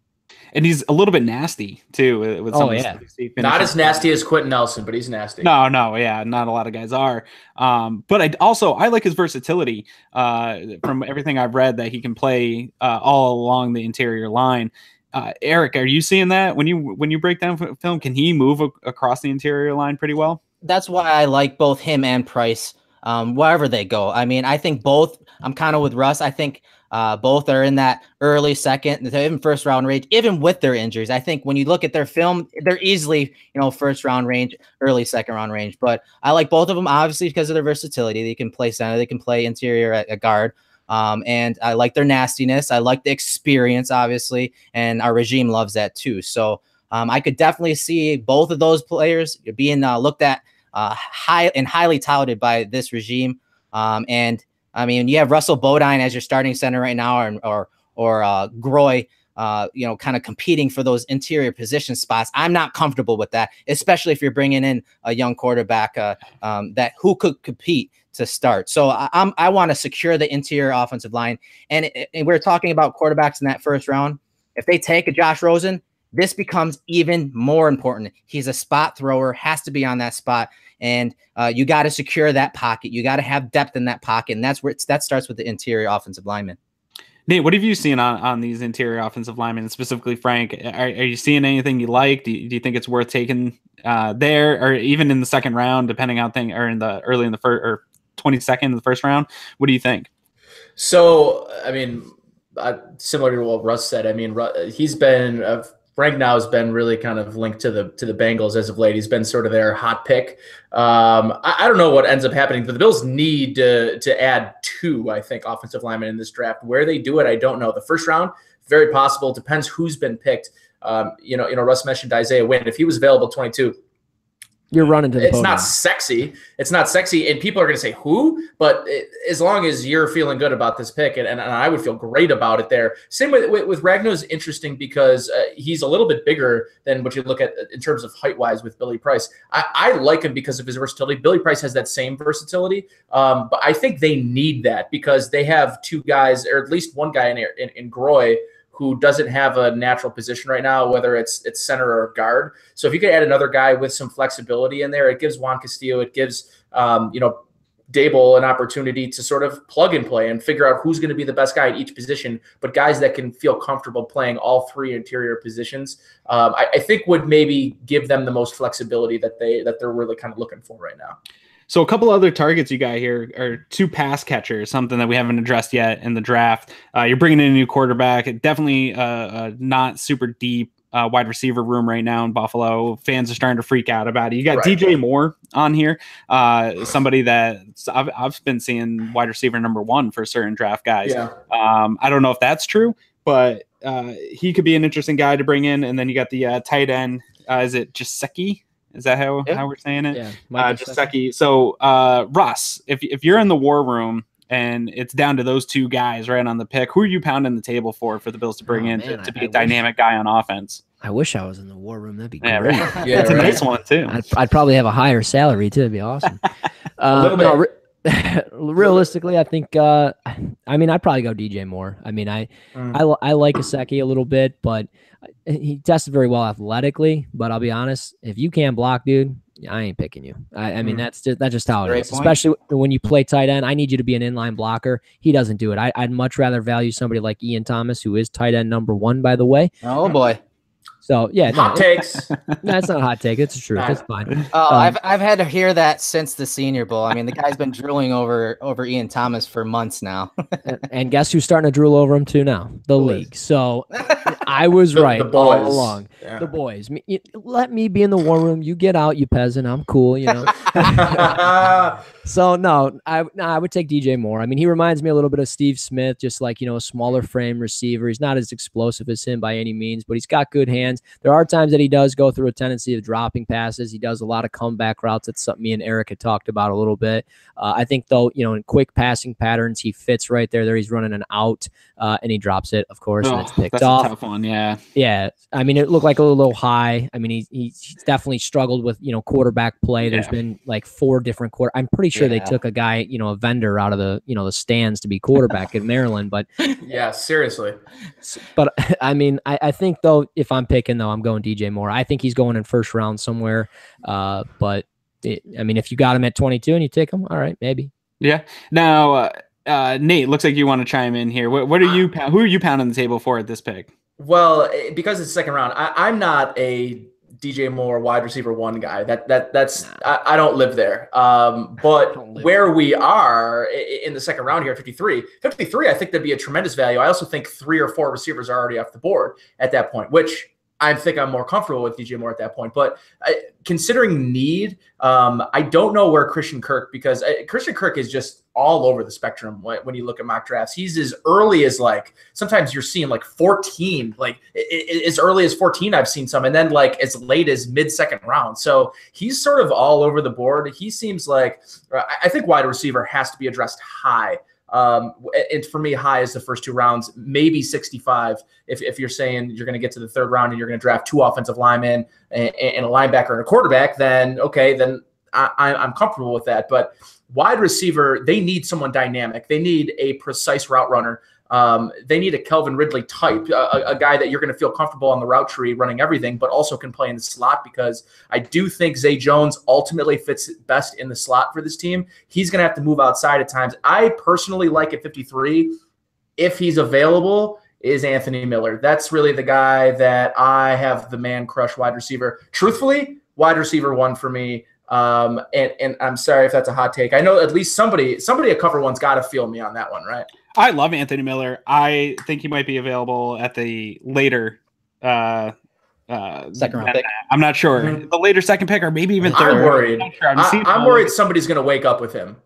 And he's a little bit nasty too. With not as nasty as Quentin Nelson, but he's nasty. No, yeah, not a lot of guys are. But I like his versatility. From everything I've read, that he can play all along the interior line. Erik, are you seeing that when you break down film? Can he move across the interior line pretty well? That's why I like both him and Price, wherever they go. I mean, I think both. I'm kind of with Russ. I think. Both are in that early second, even first round range, even with their injuries. I think when you look at their film, they're easily, first round range, early second round range. But I like both of them, obviously, because of their versatility. They can play center, they can play interior at guard. And I like their nastiness. I like the experience, obviously, and our regime loves that too. So I could definitely see both of those players being looked at highly touted by this regime. And I mean, you have Russell Bodine as your starting center right now, or Groy, kind of competing for those interior position spots. I'm not comfortable with that, especially if you're bringing in a young quarterback that who could compete to start. So I want to secure the interior offensive line. And we're talking about quarterbacks in that first round. If they take a Josh Rosen, this becomes even more important. He's a spot thrower, has to be on that spot. And you got to secure that pocket. You got to have depth in that pocket. And that's where that starts with the interior offensive lineman. Nate, what have you seen on these interior offensive linemen, specifically Frank? Are you seeing anything you like? Do you think it's worth taking there, or even in the second round, depending on thing, or in the early in the first or 22nd in the first round? What do you think? So, I mean, similar to what Russ said, I mean, he's been Frank now has been really kind of linked to the Bengals as of late. He's been sort of their hot pick. I don't know what ends up happening, but the Bills need to add 2, I think, offensive linemen in this draft. Where they do it, I don't know. The first round, very possible. Depends who's been picked. Russ mentioned Isaiah Wynn. If he was available 22, You're running to the It's podium. not sexy. It's not sexy. And people are going to say, who? But as long as you're feeling good about this pick, and I would feel great about it there. Same with Ragno's interesting because he's a little bit bigger than what you look at in terms of height-wise with Billy Price. I like him because of his versatility. Billy Price has that same versatility, but I think they need that because they have two guys, or at least one guy in Groy, who doesn't have a natural position right now, whether it's center or guard. So if you could add another guy with some flexibility in there, it gives Juan Castillo, it gives Dable an opportunity to sort of plug and play and figure out who's going to be the best guy at each position, but guys that can feel comfortable playing all three interior positions, I think would maybe give them the most flexibility that they're really kind of looking for right now. So a couple other targets you got here are two pass catchers, something that we haven't addressed yet in the draft. You're bringing in a new quarterback, definitely not super deep wide receiver room right now in Buffalo. Fans are starting to freak out about it. You got DJ Moore on here, somebody that I've been seeing wide receiver number 1 for certain draft guys. Yeah. I don't know if that's true, but he could be an interesting guy to bring in. And then you got the tight end. Is it Gesicki? Is that how we're saying it? Yeah, Gesicki. So Russ, if you're in the war room and it's down to those two guys right on the pick, who are you pounding the table for the Bills to bring to be a dynamic guy on offense? I wish I was in the war room. That'd be great. Yeah, right. That's a nice one too. I'd probably have a higher salary too. It'd be awesome. A little bit. Realistically, I think. I'd probably go DJ Moore. I mean, I like Gesicki a little bit, but he tested very well athletically. But I'll be honest, if you can't block, dude, I ain't picking you. I mean, that's just how it is. Point. Especially when you play tight end, I need you to be an inline blocker. He doesn't do it. I'd much rather value somebody like Ian Thomas, who is tight end number 1, by the way. Oh boy. So yeah, hot takes. No, it's not a hot take. It's the truth. It's fine. Oh, I've had to hear that since the Senior Bowl. I mean, the guy's been drooling over Ian Thomas for months now. And guess who's starting to drool over him too now? The league. So I was right all along. Yeah. The boys. Let me be in the war room. You get out, you peasant. I'm cool. So no, I would take DJ Moore. I mean, he reminds me a little bit of Steve Smith, just like a smaller frame receiver. He's not as explosive as him by any means, but he's got good hands. There are times that he does go through a tendency of dropping passes. He does a lot of comeback routes. That's something me and Erik had talked about a little bit. I think, though, in quick passing patterns, he fits right there. He's running an out, and he drops it, of course, and it's picked off. That's a tough one, yeah. Yeah. I mean, it looked like a little high. I mean, he's definitely struggled with, quarterback play. There's been like 4 different I'm pretty sure they took a guy, a vendor out of the, the stands to be quarterback in Maryland. But yeah, seriously. But I mean, I think, though, if I'm picking, though, I'm going DJ Moore. I think he's going in first round somewhere. But if you got him at 22 and you take him, all right, maybe. Yeah. Now, Nate, looks like you want to chime in here. Who are you pounding the table for at this pick? Well, because it's second round, I'm not a DJ Moore wide receiver 1 guy. That's I don't live there. But where we are in the second round here at 53, I think that'd be a tremendous value. I also think 3 or 4 receivers are already off the board at that point, which I think I'm more comfortable with DJ Moore at that point. But considering need, I don't know where Christian Kirk, because Christian Kirk is just all over the spectrum when you look at mock drafts. He's as early as sometimes you're seeing 14, as early as 14 I've seen some, and then as late as mid-second round. So he's sort of all over the board. He seems like, I think wide receiver has to be addressed high. And for me, high is the first 2 rounds, maybe 65. If you're saying you're going to get to the 3rd round and you're going to draft 2 offensive linemen and a linebacker and a quarterback, then okay, then I'm comfortable with that. But wide receiver, they need someone dynamic. They need a precise route runner. They need a Kelvin Ridley type, a guy that you're going to feel comfortable on the route tree running everything, but also can play in the slot, because I do think Zay Jones ultimately fits best in the slot for this team. He's going to have to move outside at times. I personally like at 53, if he's available, is Anthony Miller. That's really the guy that I have the man crush wide receiver. Truthfully, wide receiver 1 for me. And I'm sorry if that's a hot take. I know at least somebody at Cover One's got to feel me on that one, right? I love Anthony Miller. I think he might be available at the later second round pick. I'm not sure. Mm-hmm. The later second pick, or maybe even third. I'm worried. I'm worried somebody's going to wake up with him.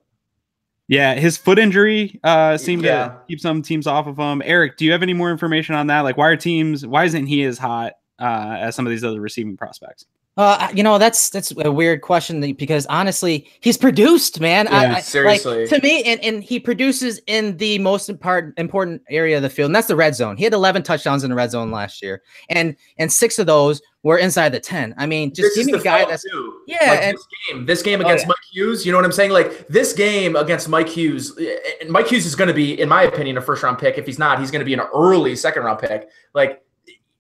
Yeah, his foot injury seemed to keep some teams off of him. Erik, do you have any more information on that? Why isn't he as hot as some of these other receiving prospects? That's a weird question because honestly, he's produced, man. Yeah, seriously. Like, to me, and he produces in the most important area of the field, and that's the red zone. He had 11 touchdowns in the red zone last year, and 6 of those were inside the 10. I mean, just give me a guy that's too. Yeah, like and this game against Mike Hughes. You know what I'm saying? Like this game against Mike Hughes. Mike Hughes is going to be, in my opinion, a first-round pick. If he's not, he's going to be an early second-round pick. Like.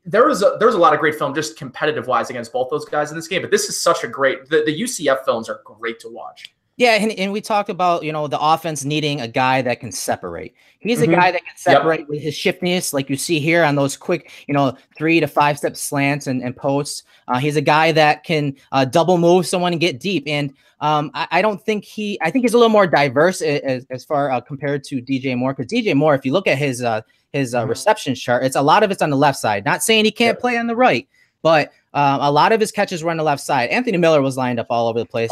There was a lot of great film just competitive wise against both those guys in this game, but this is such a great the UCF films are great to watch. Yeah, and we talked about, the offense needing a guy that can separate. He's a guy that can separate with his shiftiness, like you see here on those quick, 3 to 5 step slants and posts. He's a guy that can double move someone and get deep. And I think he's a little more diverse as far compared to DJ Moore, because DJ Moore, if you look at his reception chart, it's a lot of it's on the left side. Not saying he can't play on the right, but a lot of his catches were on the left side. Anthony Miller was lined up all over the place.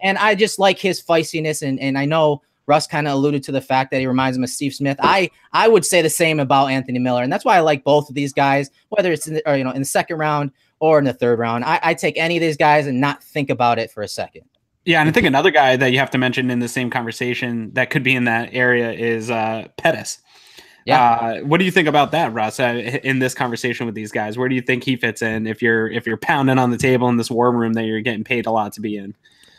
And I just like his feistiness. And I know Russ kind of alluded to the fact that he reminds him of Steve Smith. I would say the same about Anthony Miller. And that's why I like both of these guys, whether it's in the second round or in the third round. I take any of these guys and not think about it for a second. Yeah, and I think another guy that you have to mention in the same conversation that could be in that area is Pettis. Yeah. What do you think about that, Russ? In this conversation with these guys, where do you think he fits in? If you're pounding on the table in this war room that you're getting paid a lot to be in.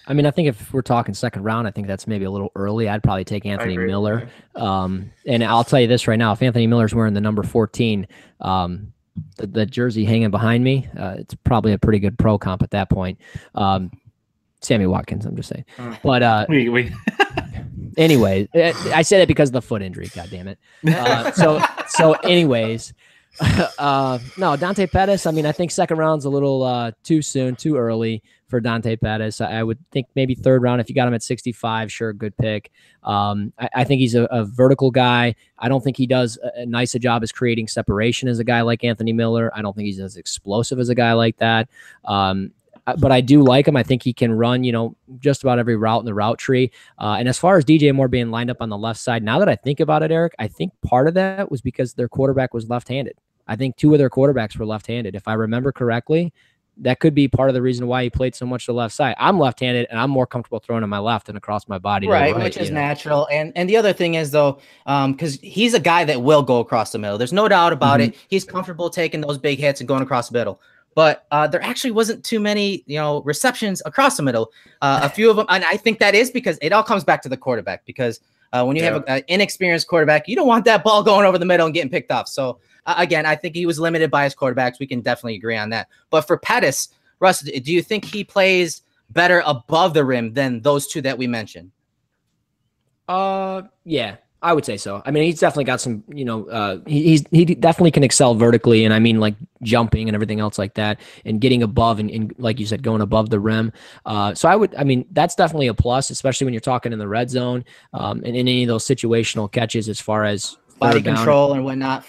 I mean, I think if we're talking second round, I think that's maybe a little early. I'd probably take Anthony Miller. And I'll tell you this right now: if Anthony Miller's wearing the number 14, the jersey hanging behind me, it's probably a pretty good pro comp at that point. Sammy Watkins, I'm just saying. But anyway, I say that because of the foot injury. God damn it. So anyways, no, Dante Pettis. I mean, I think second round's a little too soon, too early for Dante Pettis. I would think maybe third round if you got him at 65. Sure, good pick. I think he's a vertical guy. I don't think he does a nice a job as creating separation as a guy like Anthony Miller. I don't think he's as explosive as a guy like that. But I do like him. I think he can run, just about every route in the route tree. And as far as DJ Moore being lined up on the left side, now that I think about it, Eric, I think part of that was because their quarterback was left-handed. I think 2 of their quarterbacks were left-handed. If I remember correctly, that could be part of the reason why he played so much to the left side. I'm left-handed, and I'm more comfortable throwing on my left than across my body. Right, which is natural. And the other thing is, though, because he's a guy that will go across the middle. There's no doubt about it. He's comfortable taking those big hits and going across the middle. But there actually wasn't too many, receptions across the middle. A few of them, and I think that is because it all comes back to the quarterback. Because when you have an inexperienced quarterback, you don't want that ball going over the middle and getting picked off. So again, I think he was limited by his quarterbacks. We can definitely agree on that. But for Pettis, Russ, do you think he plays better above the rim than those 2 that we mentioned? Yeah. I would say so. I mean, he's definitely got some, he definitely can excel vertically. And I mean, like jumping and everything else like that and getting above and like you said, going above the rim. So that's definitely a plus, especially when you're talking in the red zone and in any of those situational catches as far as body control and whatnot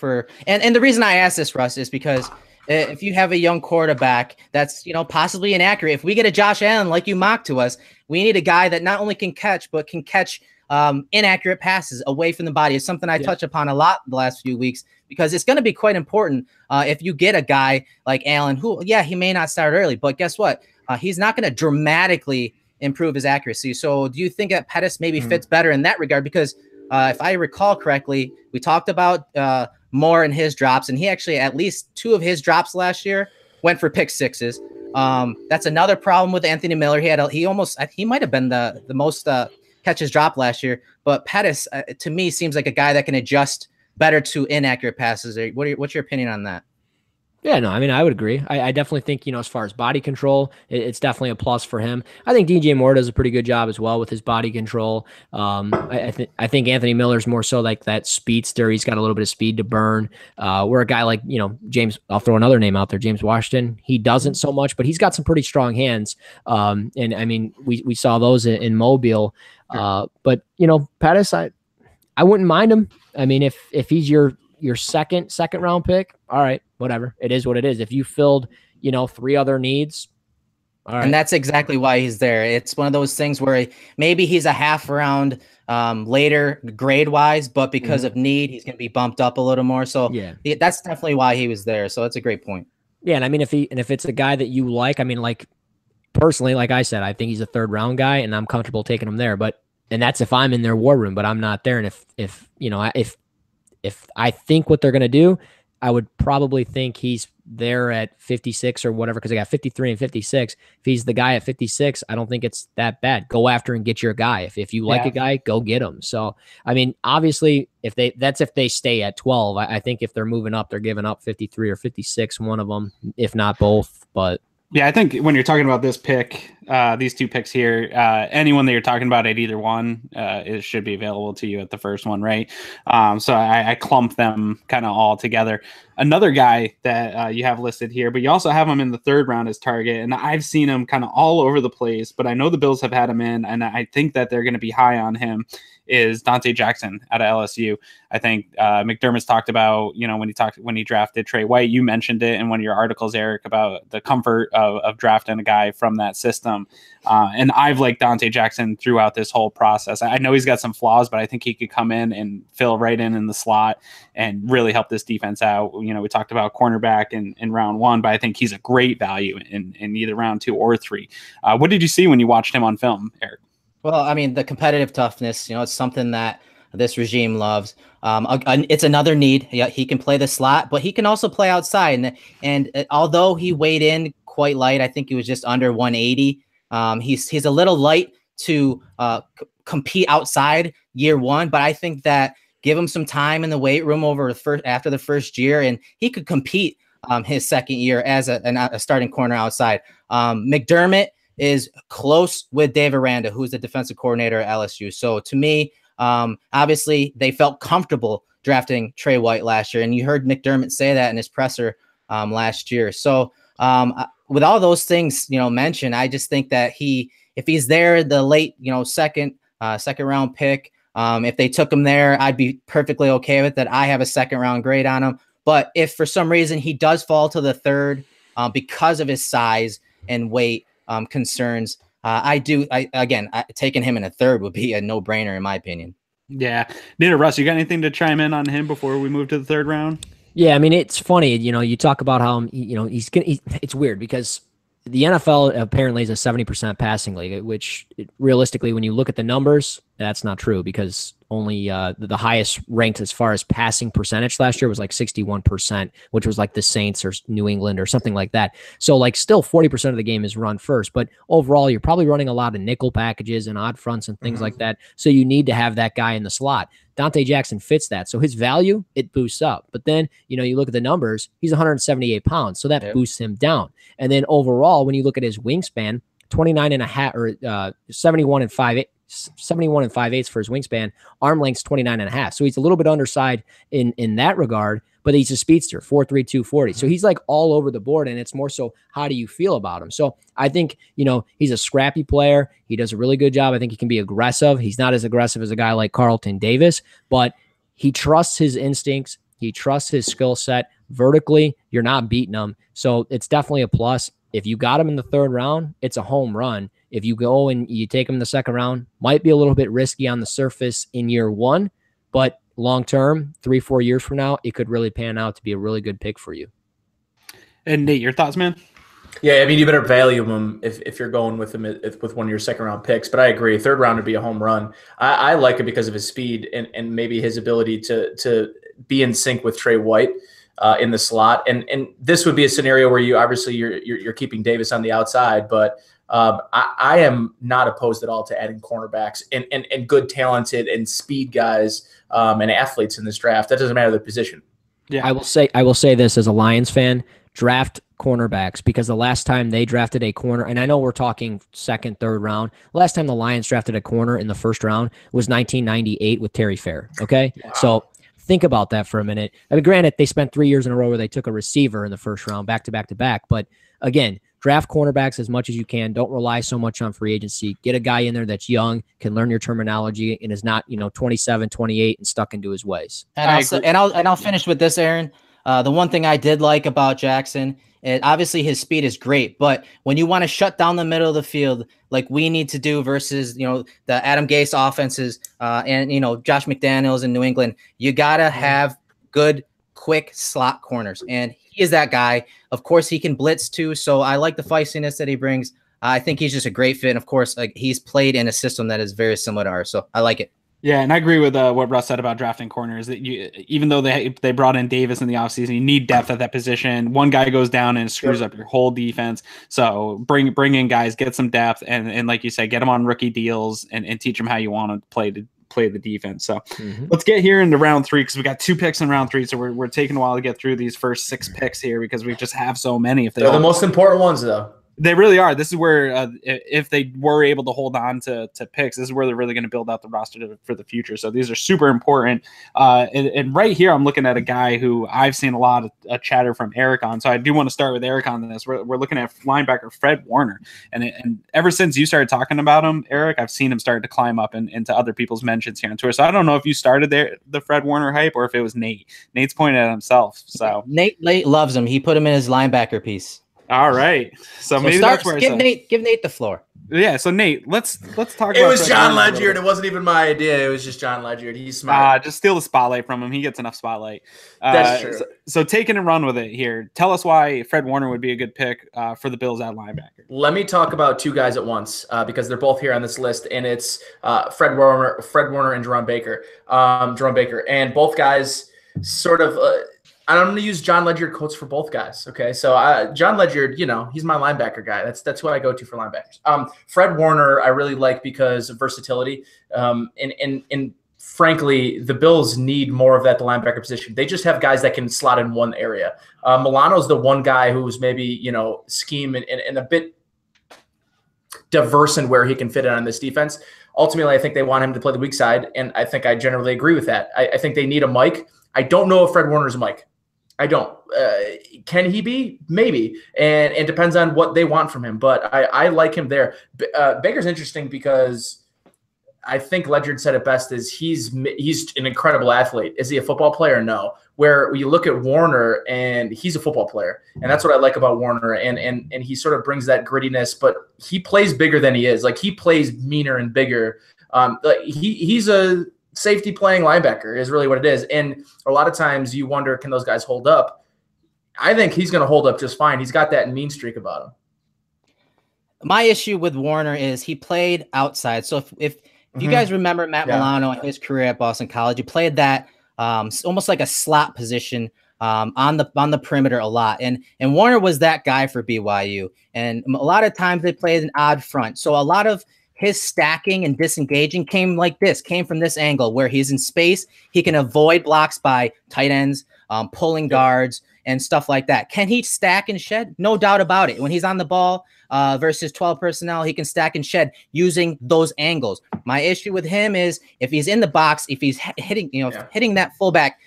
and the reason I ask this, Russ, is because if you have a young quarterback that's, possibly inaccurate, if we get a Josh Allen like you mocked to us, we need a guy that not only can catch, but can catch inaccurate passes away from the body. It's something I touch upon a lot the last few weeks because it's going to be quite important if you get a guy like Allen who, he may not start early, but guess what? He's not going to dramatically improve his accuracy. So do you think that Pettis maybe fits better in that regard? Because if I recall correctly, we talked about Moore and his drops, and he actually at least 2 of his drops last year went for pick sixes. That's another problem with Anthony Miller. He might have been the most catches dropped last year, but Pettis to me seems like a guy that can adjust better to inaccurate passes. What's your opinion on that? Yeah, no, I mean, I would agree. I definitely think, as far as body control, it's definitely a plus for him. I think DJ Moore does a pretty good job as well with his body control. I think Anthony Miller's more so like that speedster. He's got a little bit of speed to burn. Where a guy like, James, I'll throw another name out there, James Washington, he doesn't so much, but he's got some pretty strong hands. And I mean, we saw those in Mobile. But, Pettis, I wouldn't mind him. I mean, if he's your second round pick, all right, whatever. It is what it is. If you filled, 3 other needs, all right. And that's exactly why he's there. It's one of those things where maybe he's a half round later grade wise, but because of need, he's going to be bumped up a little more. So that's definitely why he was there. So that's a great point. Yeah, and I mean, if it's a guy that you like, I mean, like personally, like I said, I think he's a third round guy, and I'm comfortable taking him there. But and that's if I'm in their war room, but I'm not there. And if you know if I think what they're gonna do, I would probably think he's there at 56 or whatever, because I got 53 and 56. If he's the guy at 56, I don't think it's that bad. Go after and get your guy. If you like a guy, go get him. So I mean, obviously, if they stay at 12. I think if they're moving up, they're giving up 53 or 56, one of them, if not both. But yeah, I think when you're talking about this pick, these two picks here, anyone that you're talking about at either one, it should be available to you at the first one, right? So I clump them kind of all together. Another guy that you have listed here, but you also have him in the third round as target, and I've seen him kind of all over the place, but I know the Bills have had him in, and I think that they're going to be high on him, is Dante Jackson out of LSU. I think McDermott's talked about, when he drafted Trey White, you mentioned it in one of your articles, Eric, about the comfort of drafting a guy from that system. And I've liked Dante Jackson throughout this whole process. I know he's got some flaws, but I think he could come in and fill right in the slot and really help this defense out. We talked about cornerback in round 1, but I think he's a great value in either round 2 or 3. What did you see when you watched him on film, Eric? Well, I mean, the competitive toughness, it's something that this regime loves. It's another need. Yeah, he can play the slot, but he can also play outside. And although he weighed in quite light, I think he was just under 180. He's a little light to compete outside year 1, but I think that give him some time in the weight room after the first year, and he could compete his second year as a starting corner outside. McDermott is close with Dave Aranda, who's the defensive coordinator at LSU. So to me, obviously they felt comfortable drafting Trey White last year. And you heard McDermott say that in his presser last year. So with all those things, mentioned, I just think that if he's there, the late, second round pick, if they took him there, I'd be perfectly okay with that. I have a second round grade on him. But if for some reason he does fall to the third because of his size and weight, concerns, taking him in a third would be a no-brainer in my opinion. Yeah. Russ, you got anything to chime in on him before we move to the third round? Yeah, I mean, it's funny, you talk about how, it's weird because the NFL apparently is a 70% passing league, which realistically, when you look at the numbers, that's not true because only the highest ranked as far as passing percentage last year was like 61%, which was like the Saints or New England or something like that. So like still 40% of the game is run first, but overall you're probably running a lot of nickel packages and odd fronts and things like that. So you need to have that guy in the slot. Dante Jackson fits that. So his value, it boosts up. But then, you look at the numbers, he's 178 pounds. So that boosts him down. And then overall, when you look at his wingspan, 29 and a half or 71 and 5/8 for his wingspan, arm length's 29 and a half. So he's a little bit undersized in that regard, but he's a speedster, 4'3", 240. So he's like all over the board, and it's more so how do you feel about him? So I think, he's a scrappy player. He does a really good job. I think he can be aggressive. He's not as aggressive as a guy like Carlton Davis, but he trusts his instincts. He trusts his skill set. Vertically, you're not beating him. So it's definitely a plus. If you got him in the third round, it's a home run. If you go and you take him in the second round, might be a little bit risky on the surface in year 1, but long-term, 3-4 years from now, it could really pan out to be a really good pick for you. And Nate, your thoughts, man? Yeah, I mean, you better value him if you're going with him with one of your second-round picks. But I agree, third round would be a home run. I like it because of his speed and maybe his ability to be in sync with Trey White in the slot. And this would be a scenario where you're keeping Davis on the outside, but I am not opposed at all to adding cornerbacks and good, talented, and speed guys and athletes in this draft. That doesn't matter the position. Yeah, I will say this as a Lions fan: draft cornerbacks, because the last time they drafted a corner, and I know we're talking second, third round, last time the Lions drafted a corner in the first round was 1998 with Terry Fair. Okay, wow. So think about that for a minute. I mean, granted, they spent 3 years in a row where they took a receiver in the first round, back to back to back, but again, draft cornerbacks as much as you can. Don't rely so much on free agency. Get a guy in there that's young, can learn your terminology, and is not, 27, 28 and stuck into his ways. And I'll finish with this, Aaron. The one thing I did like about Jackson, obviously his speed is great, but when you want to shut down the middle of the field like we need to do versus, the Adam Gase offenses and, Josh McDaniels in New England, you got to have good quick slot corners, and he is that guy. Of course, he can blitz too, so I like the feistiness that he brings. I think he's just a great fit, and of course, like, he's played in a system that is very similar to ours, so I like it. Yeah, and I agree with what Russ said about drafting corners. That even though they brought in Davis in the offseason, you need depth at that position. One guy goes down and screws up your whole defense. So bring in guys, get some depth, and like you said, get them on rookie deals and teach them how you want to play the defense. So let's get here into round 3 because we got 2 picks in round 3. So we're taking a while to get through these first 6 picks here because we just have so many. They're the most important ones, though. They really are. This is where, if they were able to hold on to picks, this is where they're really going to build out the roster for the future. So these are super important. And right here, I'm looking at a guy who I've seen a lot of chatter from Erik on. So I do want to start with Erik on this. We're looking at linebacker Fred Warner. And ever since you started talking about him, Erik, I've seen him start to climb up into other people's mentions here on Twitter. So I don't know if you started the Fred Warner hype or if it was Nate. Nate's pointed at himself. So Nate loves him. He put him in his linebacker piece. All right. So maybe that's where give Nate the floor. Yeah. So Nate, let's talk. It was John Ledyard. It wasn't even my idea. It was just John Ledyard. He's smart. Just steal the spotlight from him. He gets enough spotlight. That's true. So taking and run with it here. Tell us why Fred Warner would be a good pick for the Bills at linebacker. Let me talk about 2 guys at once because they're both here on this list, and it's Fred Warner and Jerome Baker. And both guys sort of. I'm going to use John Ledyard quotes for both guys. Okay, so John Ledyard, he's my linebacker guy. That's who I go to for linebackers. Fred Warner, I really like because of versatility. And frankly, the Bills need more of that at the linebacker position. They just have guys that can slot in one area. Milano's the one guy who's maybe scheme and a bit diverse in where he can fit in on this defense. Ultimately, I think they want him to play the weak side, and I think I generally agree with that. I think they need a Mike. I don't know if Fred Warner's a Mike. I don't. Can he be? Maybe. And it depends on what they want from him. But I like him there. Baker's interesting because I think Ledyard said it best is he's an incredible athlete. Is he a football player? No. Where you look at Warner and he's a football player. And that's what I like about Warner. And he sort of brings that grittiness, but he plays bigger than he is. Like he plays meaner and bigger. He's a safety playing linebacker is really what it is. And a lot of times you wonder, can those guys hold up? I think he's going to hold up just fine. He's got that mean streak about him. My issue with Warner is he played outside. So if you guys remember Matt Milano and his career at Boston College, he played that almost like a slot position on the perimeter a lot. And Warner was that guy for BYU. And a lot of times they played an odd front. So a lot of his stacking and disengaging came from this angle where he's in space. He can avoid blocks by tight ends, pulling guards and stuff like that. Can he stack and shed? No doubt about it. When he's on the ball versus 12 personnel, he can stack and shed using those angles. My issue with him is if he's in the box, if he's hitting that fullback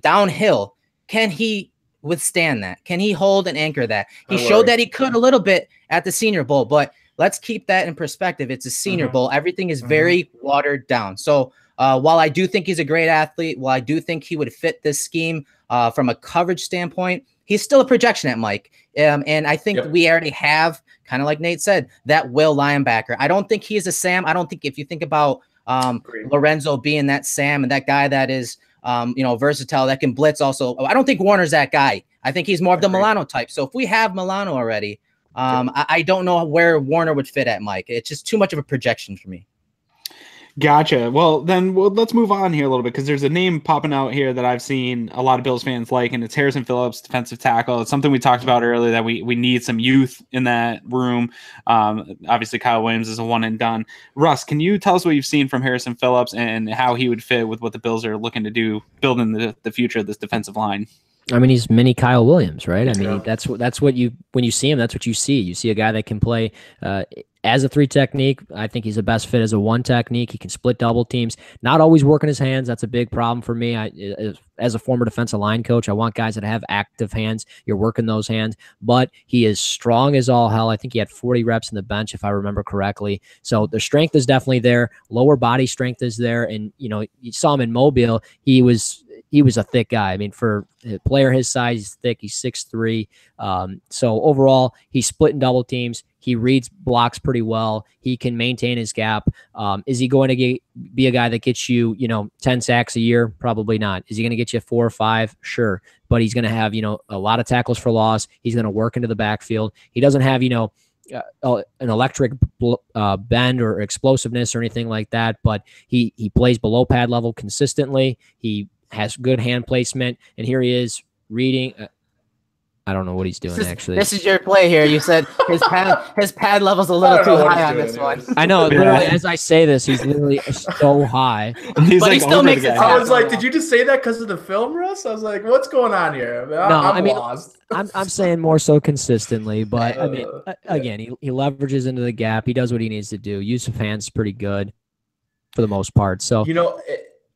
downhill, can he withstand that? Can he hold and anchor that? He showed that he could a little bit at the Senior Bowl, but let's keep that in perspective. It's a Senior Bowl. Everything is very watered down. So while I do think he's a great athlete, while I do think he would fit this scheme from a coverage standpoint, he's still a projection at Mike. And I think we already have, kind of like Nate said, that will linebacker. I don't think he's a Sam. I don't think if you think about Lorenzo being that Sam and that guy that is, versatile, that can blitz also. I don't think Warner's that guy. I think he's more of the Milano type. So if we have Milano already, I don't know where Warner would fit at Mike. It's just too much of a projection for me. Gotcha. Well, let's move on here a little bit because there's a name popping out here that I've seen a lot of Bills fans like, and it's Harrison Phillips, defensive tackle. It's something we talked about earlier that we need some youth in that room. Obviously, Kyle Williams is a one and done. Russ, can you tell us what you've seen from Harrison Phillips and how he would fit with what the Bills are looking to do, building the future of this defensive line? I mean, he's mini Kyle Williams, right? I mean, that's what you, when you see him, that's what you see. You see a guy that can play as a 3 technique. I think he's the best fit as a 1 technique. He can split double teams, not always working his hands. That's a big problem for me. As a former defensive line coach, I want guys that have active hands. You're working those hands, but he is strong as all hell. I think he had 40 reps in the bench, if I remember correctly. So the strength is definitely there. Lower body strength is there. And, you saw him in Mobile. He was a thick guy. I mean, for a player his size, he's thick. He's 6'3". So overall, he's splitting double teams. He reads blocks pretty well. He can maintain his gap. Is he going to be a guy that gets you, 10 sacks a year? Probably not. Is he going to get you 4 or 5? Sure. But he's going to have, a lot of tackles for loss. He's going to work into the backfield. He doesn't have, an electric bend or explosiveness or anything like that, but he plays below pad level consistently. He has good hand placement, and here he is reading. I don't know what he's doing, actually. This is your play here. You said his pad level's a little too high on this one. I know. Literally, as I say this, he's literally so high. But he still makes it. I was like, did you just say that because of the film, Russ? I was like, what's going on here? I'm lost. I'm saying more so consistently, but I mean, again, he leverages into the gap. He does what he needs to do. Use of hands pretty good for the most part. So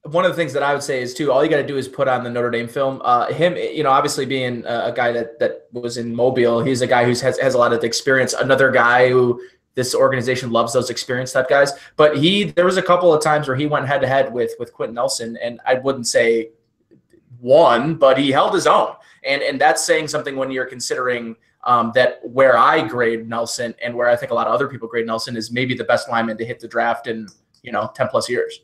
one of the things that I would say is too, all you got to do is put on the Notre Dame film. Him, obviously being a guy that was in Mobile, he's a guy who has a lot of experience. Another guy who this organization loves those experienced type guys. But there was a couple of times where he went head to head with Quentin Nelson, and I wouldn't say won, but he held his own. And that's saying something when you're considering that where I grade Nelson and where I think a lot of other people grade Nelson is maybe the best lineman to hit the draft in 10 plus years.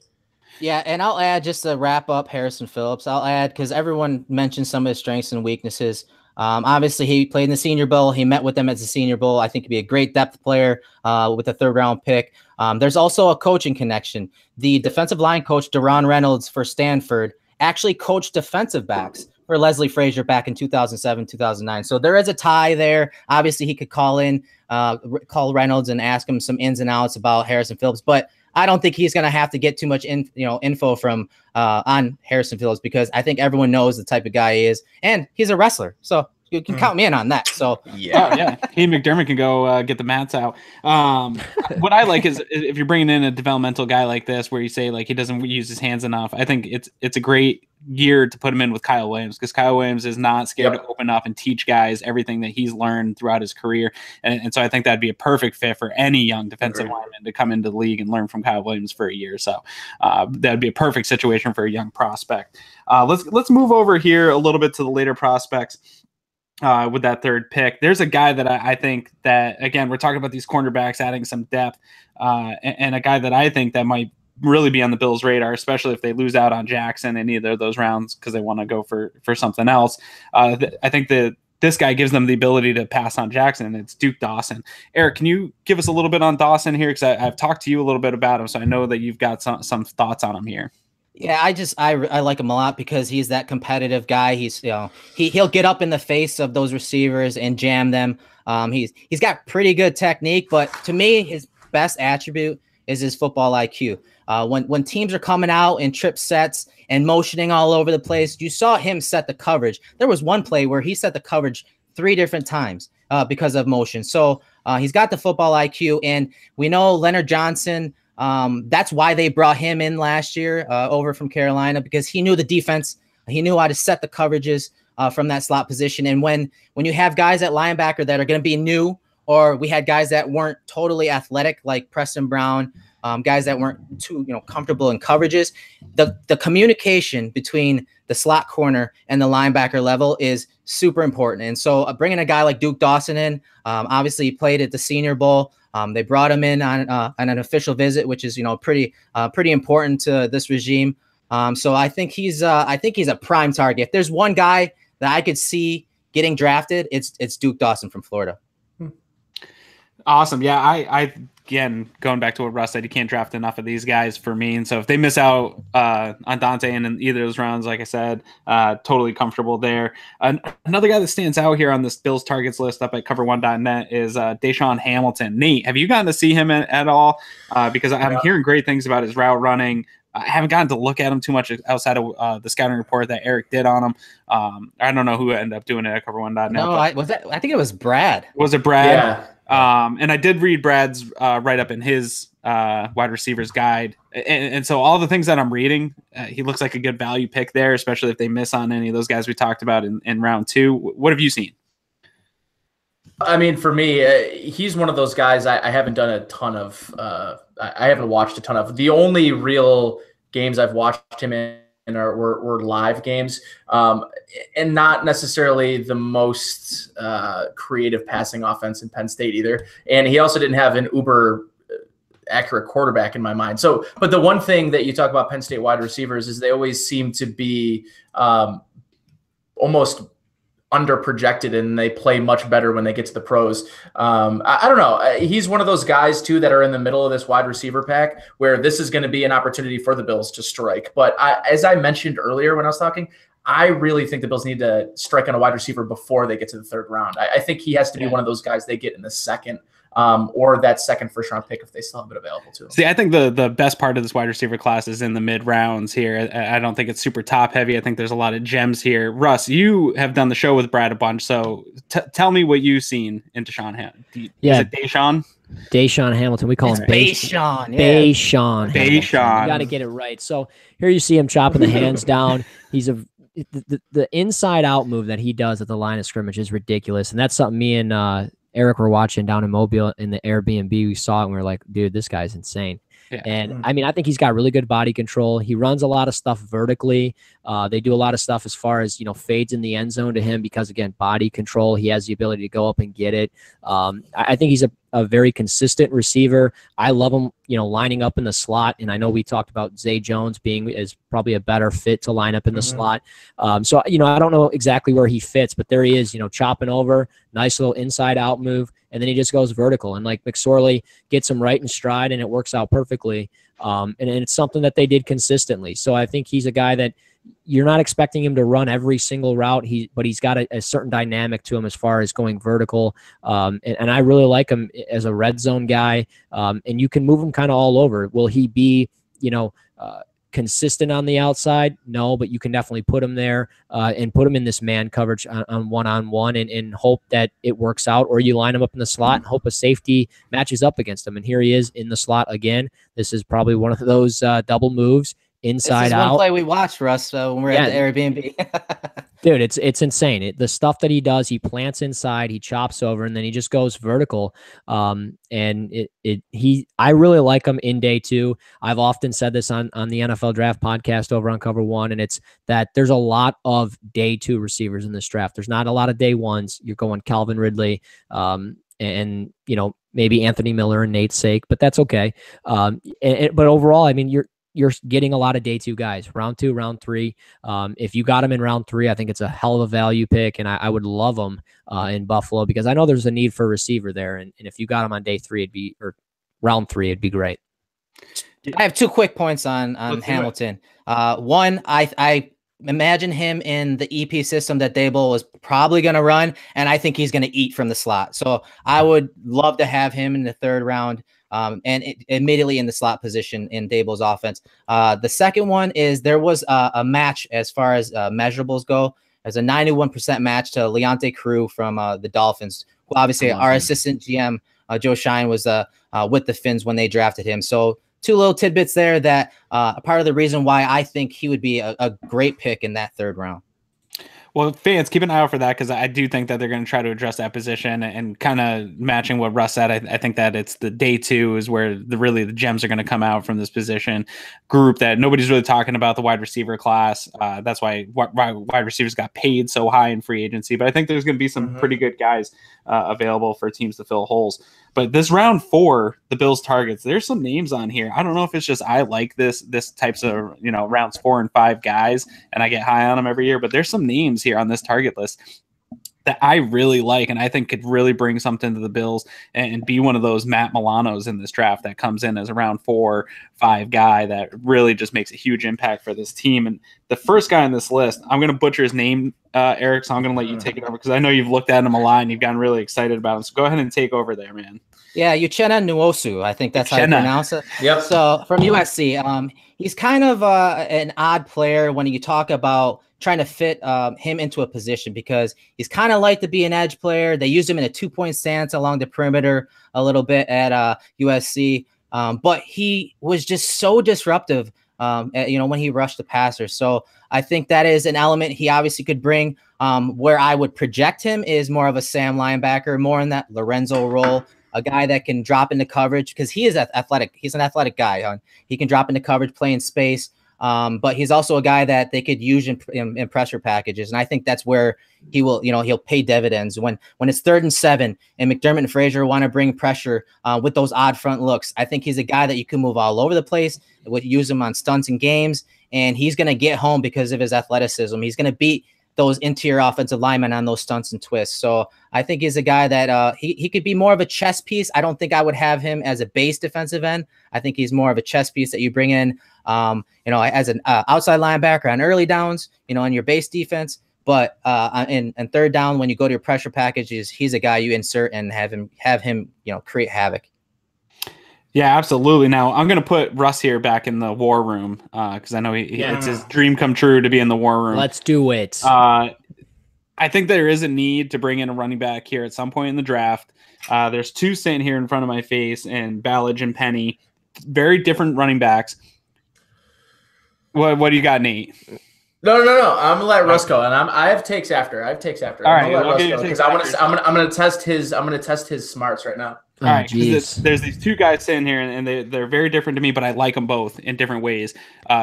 Yeah, and I'll add, just to wrap up Harrison Phillips, I'll add, because everyone mentioned some of his strengths and weaknesses. Obviously, he played in the Senior Bowl. He met with them at the Senior Bowl. I think he'd be a great depth player with a third-round pick. There's also a coaching connection. The defensive line coach, Diran Reynolds for Stanford, actually coached defensive backs for Leslie Frazier back in 2007, 2009. So there is a tie there. Obviously, he could call call Reynolds and ask him some ins and outs about Harrison Phillips, but I don't think he's going to have to get too much info from on Harrison Phillips, because I think everyone knows the type of guy he is, and he's a wrestler. So you can count me in on that. So yeah. He and McDermott can go get the mats out. What I like is if you're bringing in a developmental guy like this, where you say like he doesn't use his hands enough, I think it's a great year to put him in with Kyle Williams, because Kyle Williams is not scared to open up and teach guys everything that he's learned throughout his career. And so I think that'd be a perfect fit for any young defensive lineman to come into the league and learn from Kyle Williams for a year. So that'd be a perfect situation for a young prospect. Let's move over here a little bit to the later prospects. With that third pick, there's a guy that I think that, again, we're talking about these cornerbacks adding some depth, and a guy that I think that might really be on the Bills' radar, especially if they lose out on Jackson in either of those rounds because they want to go for something else. I think that this guy gives them the ability to pass on Jackson. It's Duke Dawson. Eric, can you give us a little bid on Dawson here? Because I've talked to you a little bit about him, so I know that you've got some thoughts on him here. Yeah, I like him a lot because he's that competitive guy. He's he'll get up in the face of those receivers and jam them. He's got pretty good technique, but to me, his best attribute is his football IQ. When teams are coming out in trip sets and motioning all over the place, you saw him set the coverage. There was one play where he set the coverage 3 different times because of motion. So he's got the football IQ, and we know Leonard Johnson. That's why they brought him in last year over from Carolina, because he knew the defense. He knew how to set the coverages from that slot position. And when you have guys at linebacker that are going to be new, or we had guys that weren't totally athletic like Preston Brown, guys that weren't too comfortable in coverages, the communication between the slot corner and the linebacker level is super important. And so bringing a guy like Duke Dawson in, obviously he played at the Senior Bowl. They brought him in on an official visit, which is pretty important to this regime. So I think he's a prime target. If there's one guy that I could see getting drafted, it's Duke Dawson from Florida. Awesome. Yeah, I again, going back to what Russ said, you can't draft enough of these guys for me. And so if they miss out on Dante in either of those rounds, like I said, totally comfortable there. Another guy that stands out here on this Bills targets list up at cover1.net is Deshaun Hamilton. Nate, have you gotten to see him at all? Because I'm hearing great things about his route running. I haven't gotten to look at him too much outside of the scouting report that Erik did on him. I don't know who ended up doing it at cover1.net. No, I think it was Brad. Was it Brad? Yeah. And I did read Brad's write-up in his wide receivers guide. And so all the things that I'm reading, he looks like a good value pick there, especially if they miss on any of those guys we talked about in round 2. What have you seen? I mean, for me, he's one of those guys I haven't done a ton of. I haven't watched a ton of. The only real games I've watched him in were live games, and not necessarily the most creative passing offense in Penn State either. And he also didn't have an uber accurate quarterback in my mind. So, but the one thing that you talk about Penn State wide receivers is they always seem to be almost under projected, and they play much better when they get to the pros. I don't know. He's one of those guys too that are in the middle of this wide receiver pack where this is going to be an opportunity for the Bills to strike. But as I mentioned earlier when I was talking, I really think the Bills need to strike on a wide receiver before they get to the third round. I think he has to be one of those guys they get in the second, or that second first-round pick if they still have it available to them. See, I think the best part of this wide receiver class is in the mid-rounds here. I don't think it's super top-heavy. I think there's a lot of gems here. Russ, you have done the show with Brad a bunch, so tell me what you've seen in Deshaun Hamilton. Is it Deshaun? Deshaun Hamilton. We call him Deshaun. Deshaun. Deshaun. You got to get it right. So here you see him chopping the hands down. He's the inside-out move that he does at the line of scrimmage is ridiculous, and that's something me and Erik were watching down in Mobile in the Airbnb. We saw it and we were like, dude, this guy's insane. Yeah. And I mean, I think he's got really good body control. He runs a lot of stuff vertically. They do a lot of stuff as far as, fades in the end zone to him because, again, body control. He has the ability to go up and get it. I think he's a very consistent receiver. I love him, lining up in the slot. And I know we talked about Zay Jones is probably a better fit to line up in the slot. So, I don't know exactly where he fits, but there he is, chopping over, nice little inside out move. And then he just goes vertical. And like McSorley gets him right in stride and it works out perfectly. And it's something that they did consistently. So I think he's a guy that you're not expecting him to run every single route, but he's got a certain dynamic to him as far as going vertical. And I really like him as a red zone guy. And you can move him kind of all over. Will he be, consistent on the outside? No, but you can definitely put him there and put him in this man coverage on one-on-one and hope that it works out, or you line him up in the slot and hope a safety matches up against him. And here he is in the slot again. This is probably one of those double moves. Inside this is out. One play we watched, Russ, when we were at the Airbnb. Dude, it's insane. The stuff that he does, he plants inside, he chops over, and then he just goes vertical. And I really like him in day two. I've often said this on the NFL Draft podcast over on Cover One, and it's that there's a lot of day two receivers in this draft. There's not a lot of day ones. You're going Calvin Ridley, and maybe Anthony Miller and Nate's sake, but that's okay. But overall, I mean, you're getting a lot of day two guys, round two, round three. If you got him in round three, I think it's a hell of a value pick, and I would love him in Buffalo because I know there's a need for a receiver there. And if you got him on day three, round three, it'd be great. I have 2 quick points on Hamilton. One, I imagine him in the EP system that Dable was probably going to run, and I think he's going to eat from the slot. So I would love to have him in the third round. Immediately in the slot position in Dable's offense. The second one is there was a match as far as measurables go. There's a 91% match to Leonte Crew from the Dolphins, who obviously our assistant GM, Joe Shine, was with the Finns when they drafted him. So 2 little tidbits there that are part of the reason why I think he would be a great pick in that third round. Well, fans, keep an eye out for that because I do think that they're going to try to address that position and kind of matching what Russ said. I think that it's the day two is where the gems are going to come out from this position group that nobody's really talking about, the wide receiver class. That's why wide receivers got paid so high in free agency. But I think there's going to be some pretty good guys available for teams to fill holes. But this round 4, the Bills targets, there's some names on here. I don't know if it's just I like this types of rounds 4 and 5 guys, and I get high on them every year. But there's some names here on this target list that I really like, and I think could really bring something to the Bills and be one of those Matt Milanos in this draft that comes in as a round 4, 5 guy that really just makes a huge impact for this team. And the first guy on this list, I'm going to butcher his name, Erik, so I'm going to let you take it over because I know you've looked at him a lot and you've gotten really excited about him. So go ahead and take over there, man. Yeah, Uchenna Nwosu, I think that's how you pronounce it. Yep. So from USC, he's kind of an odd player when you talk about trying to fit him into a position because he's kind of like to be an edge player. They used him in a 2-point stance along the perimeter a little bit at USC, but he was just so disruptive, when he rushed the passer. So I think that is an element he obviously could bring. Where I would project him is more of a Sam linebacker, more in that Lorenzo role. A guy that can drop into coverage because he is athletic. He's an athletic guy. He can drop into coverage, play in space. But he's also a guy that they could use in pressure packages. And I think that's where he will, he'll pay dividends when it's 3rd and 7 and McDermott and Frazier want to bring pressure with those odd front looks. I think he's a guy that you can move all over the place, would use him on stunts and games, and he's going to get home because of his athleticism. He's going to beat those interior offensive linemen on those stunts and twists. So I think he's a guy that he could be more of a chess piece. I don't think I would have him as a base defensive end. I think he's more of a chess piece that you bring in, as an outside linebacker on early downs, in your base defense. But in 3rd down, when you go to your pressure packages, he's a guy you insert and have him create havoc. Yeah, absolutely. Now I'm going to put Russ here back in the war room because I know it's his dream come true to be in the war room. Let's do it. I think there is a need to bring in a running back here at some point in the draft. There's 2 sitting here in front of my face, and Ballage and Penny, very different running backs. What do you got, Nate? No. I'm gonna let Russ go, and I have takes after. All right, because I'm gonna test his. I'm gonna test his smarts right now. All right, there's these 2 guys sitting here, and they're very different to me, but I like them both in different ways.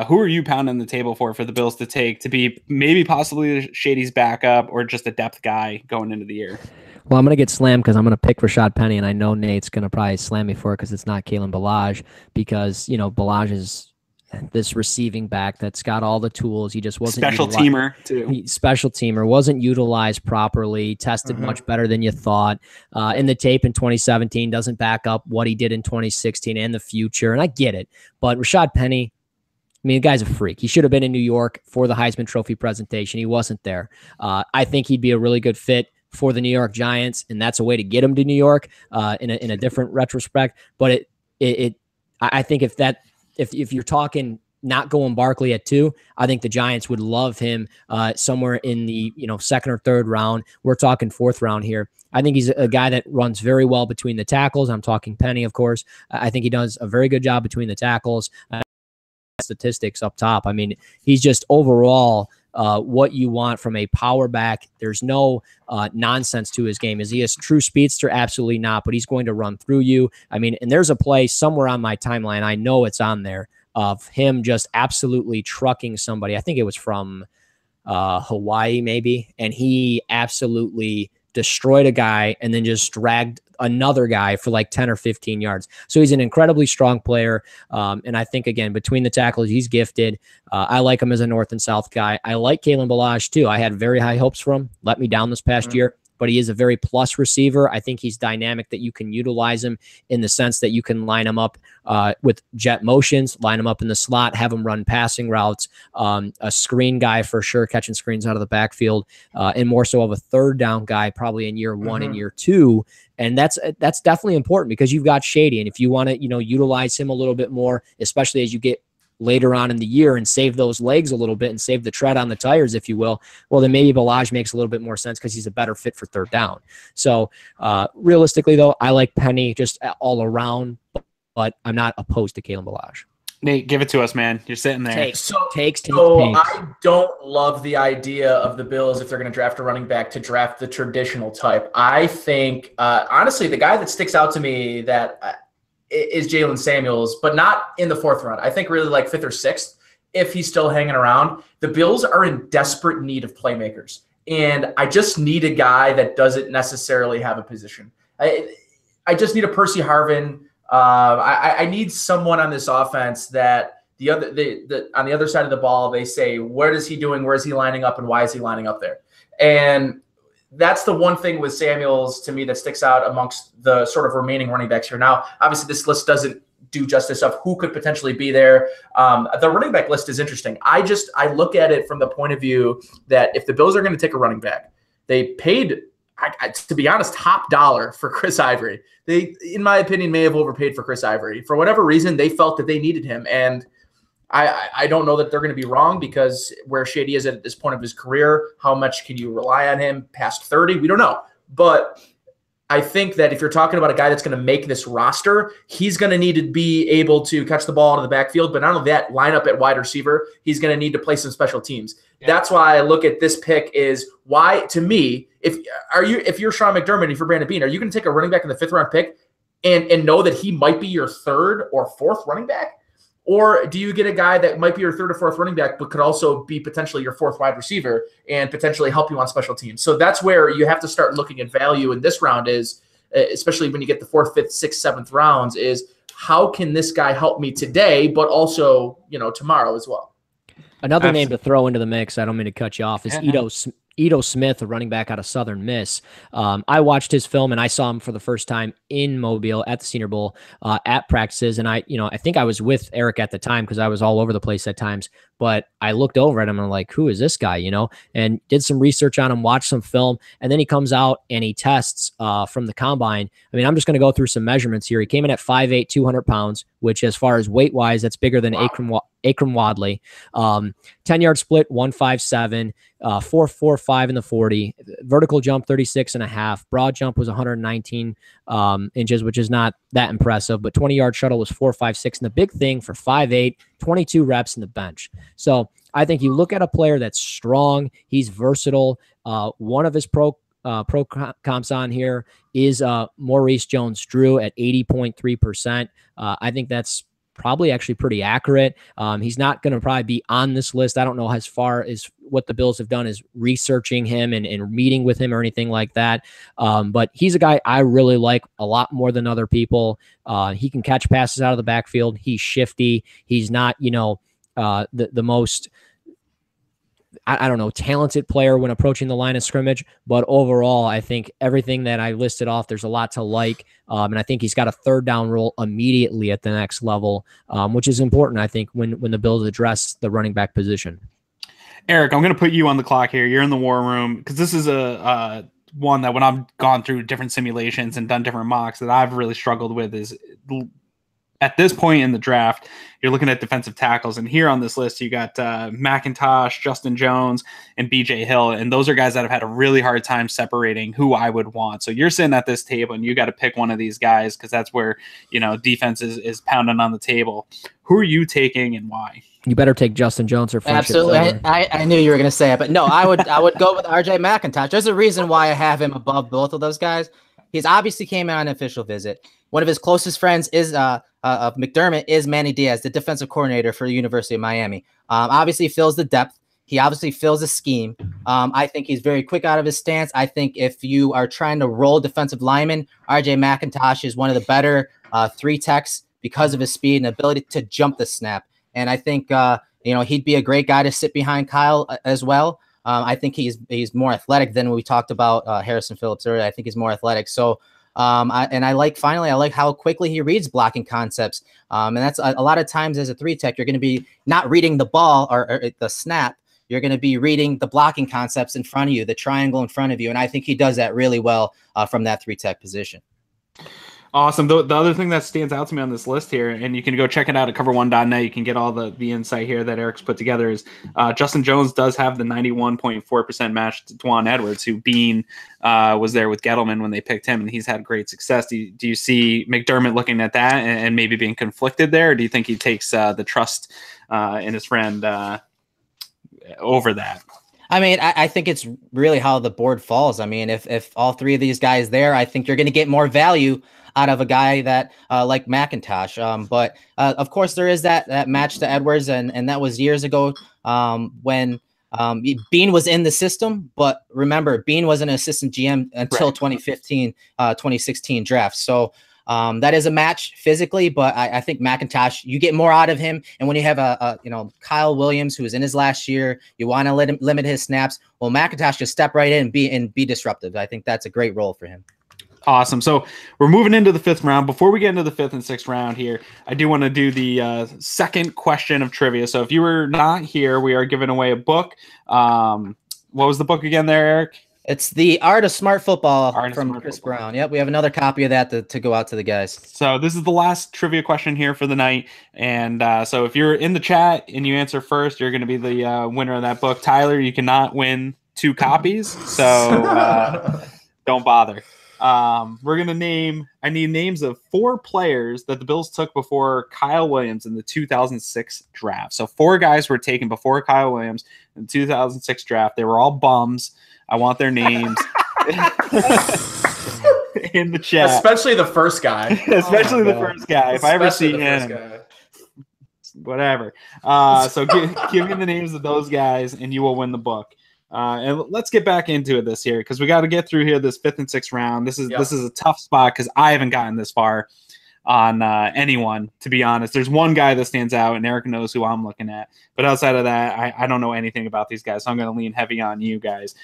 Who are you pounding the table for the Bills to take to be maybe possibly Shady's backup or just a depth guy going into the year? Well, I'm going to get slammed because I'm going to pick Rashad Penny, and I know Nate's going to probably slam me for it because it's not Kalen Ballage, because, Ballage is this receiving back that's got all the tools. He just wasn't special teamer too. Special teamer, wasn't utilized properly, tested much better than you thought. In the tape in 2017 doesn't back up what he did in 2016 and the future. And I get it, but Rashad Penny, the guy's a freak. He should have been in New York for the Heisman Trophy presentation. He wasn't there. I think he'd be a really good fit for the New York Giants, and that's a way to get him to New York in a different retrospect. But I think if you're talking not going Barkley at 2, I think the Giants would love him somewhere in the 2nd or 3rd round. We're talking 4th round here. I think he's a guy that runs very well between the tackles. I'm talking Penny, of course. I think he does a very good job between the tackles. Statistics up top. He's just overall what you want from a power back. There's no nonsense to his game. Is he a true speedster? Absolutely not, but he's going to run through you. And there's a play somewhere on my timeline, I know it's on there, of him just absolutely trucking somebody. I think it was from Hawaii maybe, and he absolutely destroyed a guy and then just dragged another guy for like 10 or 15 yards. So he's an incredibly strong player. And I think, again, between the tackles, he's gifted. I like him as a north and south guy. I like Kalen Ballage too. I had very high hopes for him. Let me down this past year, but he is a very plus receiver. I think he's dynamic, that you can utilize him in the sense that you can line him up with jet motions, line him up in the slot, have him run passing routes, a screen guy for sure, catching screens out of the backfield, and more so of a 3rd down guy probably in year 1 and year 2. And that's definitely important because you've got Shady. And if you want to, utilize him a little bit more, especially as you get later on in the year and save those legs a little bit and save the tread on the tires, if you will, well, then maybe Ballage makes a little bit more sense because he's a better fit for 3rd down. So realistically, though, I like Penny just all around, but I'm not opposed to Kalen Ballage. Nate, give it to us, man. You're sitting there. Takes. I don't love the idea of the Bills, if they're going to draft a running back, to draft the traditional type. I think, honestly, the guy that sticks out to me that is Jalen Samuels, but not in the 4th round. I think really like 5th or 6th, if he's still hanging around. The Bills are in desperate need of playmakers, and I just need a guy that doesn't necessarily have a position. I just need a Percy Harvin. I need someone on this offense that on the other side of the ball, they say, what is he doing? Where is he lining up? And why is he lining up there? And that's the one thing with Samuels to me that sticks out amongst the sort of remaining running backs here. Now, obviously this list doesn't do justice of who could potentially be there. The running back list is interesting. I look at it from the point of view that if the Bills are going to take a running back, they paid, to be honest, top dollar for Chris Ivory. They, in my opinion, may have overpaid for Chris Ivory. For whatever reason, they felt that they needed him. And I don't know that they're going to be wrong, because where Shady is at this point of his career, how much can you rely on him past 30? We don't know. But I think that if you're talking about a guy that's going to make this roster, he's going to need to be able to catch the ball out of the backfield. But not only that, line up at wide receiver, he's going to need to play some special teams. Yeah. That's why I look at this pick is why, to me, if you're Sean McDermott, if you're Brandon Beane, are you going to take a running back in the 5th round pick and know that he might be your 3rd or 4th running back? Or do you get a guy that might be your third or fourth running back, but could also be potentially your fourth wide receiver and potentially help you on special teams? So that's where you have to start looking at value in this round is, especially when you get the 4th, 5th, 6th, 7th rounds, is how can this guy help me today, but also, tomorrow as well. Another name to throw into the mix, I don't mean to cut you off, is Ito Smith, a running back out of Southern Miss. I watched his film and I saw him for the first time in Mobile at the Senior Bowl at practices. And I think I was with Erik at the time because I was all over the place at times. But I looked over at him and I'm like, who is this guy? And did some research on him, watched some film, and then he comes out and he tests from the combine. I mean, I'm just going to go through some measurements here. He came in at 5'8", 200 pounds, which as far as weight wise, that's bigger than Akram Wadley. 10-yard split, 157, 4.45 in the 40, vertical jump 36.5, broad jump was 119 inches, which is not that impressive, but 20-yard shuttle was 4.56. And the big thing for 5'8", 22 reps in the bench. So I think you look at a player that's strong, he's versatile. One of his pro comps on here is Maurice Jones-Drew at 80.3%. I think that's probably actually pretty accurate. He's not going to probably be on this list. I don't know as far as what the Bills have done is researching him and meeting with him or anything like that. But he's a guy I really like a lot more than other people. He can catch passes out of the backfield. He's shifty. He's not, the most, I don't know, talented player when approaching the line of scrimmage. But overall, I think everything that I listed off, there's a lot to like. And I think he's got a third down role immediately at the next level, which is important, I think, when the Bills address the running back position. Erik, I'm going to put you on the clock here. You're in the war room because this is a one that when I've gone through different simulations and done different mocks that I've really struggled with is at this point in the draft, you're looking at defensive tackles. And here on this list, you got McIntosh, Justin Jones, and BJ Hill. And those are guys that have had a really hard time separating who I would want. So you're sitting at this table and you got to pick one of these guys because that's where, defense is pounding on the table. Who are you taking and why? You better take Justin Jones or Friendship. Absolutely. I knew you were going to say it, but no, I would go with RJ McIntosh. There's a reason why I have him above both of those guys. He's obviously came on an official visit. One of his closest friends is of McDermott is Manny Diaz, the defensive coordinator for the University of Miami. Obviously fills the depth. He obviously fills the scheme. I think he's very quick out of his stance. I think if you are trying to roll defensive linemen, RJ McIntosh is one of the better 3 techs because of his speed and ability to jump the snap. And I think he'd be a great guy to sit behind Kyle as well. I think he's more athletic than we talked about Harrison Phillips earlier. I think he's more athletic. So I like how quickly he reads blocking concepts. And that's a lot of times as a 3 tech, you're going to be not reading the ball or the snap. You're going to be reading the blocking concepts in front of you, the triangle in front of you. And I think he does that really well from that 3 tech position. Awesome. The other thing that stands out to me on this list here, and you can go check it out at cover1.net. You can get all the insight here that Erik's put together is Justin Jones does have the 91.4% match to Dwan Edwards, who Bean was there with Gettleman when they picked him, and he's had great success. Do you see McDermott looking at that and maybe being conflicted there, or do you think he takes the trust in his friend over that? I mean, I think it's really how the board falls. I mean, if all 3 of these guys there, I think you're going to get more value out of a guy that like McIntosh. But of course, there is that match to Edwards, and that was years ago when Bean was in the system. But remember, Bean was an assistant GM until 2015, 2016 draft. So that is a match physically, but I think McIntosh, you get more out of him. And when you have a Kyle Williams, who is in his last year, you want to limit his snaps. Well, McIntosh just step right in and be disruptive. I think that's a great role for him. Awesome. So we're moving into the 5th round. Before we get into the 5th and 6th round here, I do want to do the second question of trivia. So if you were not here, we are giving away a book. What was the book again there, Erik? It's The Art of Smart Football from Chris Brown. Yep, we have another copy of that to go out to the guys. So this is the last trivia question here for the night. And so if you're in the chat and you answer first, you're going to be the winner of that book. Tyler, you cannot win 2 copies, so don't bother. We're going to I need names of 4 players that the Bills took before Kyle Williams in the 2006 draft. So 4 guys were taken before Kyle Williams in the 2006 draft. They were all bums. I want their names in the chat. Especially the first guy. Especially the first guy. If I ever see him, whatever. So give me the names of those guys, and you will win the book. And let's get back into this here because we got to get through here this 5th and 6th round. This is a tough spot because I haven't gotten this far on anyone, to be honest. There's one guy that stands out, and Erik knows who I'm looking at. But outside of that, I don't know anything about these guys, so I'm going to lean heavy on you guys.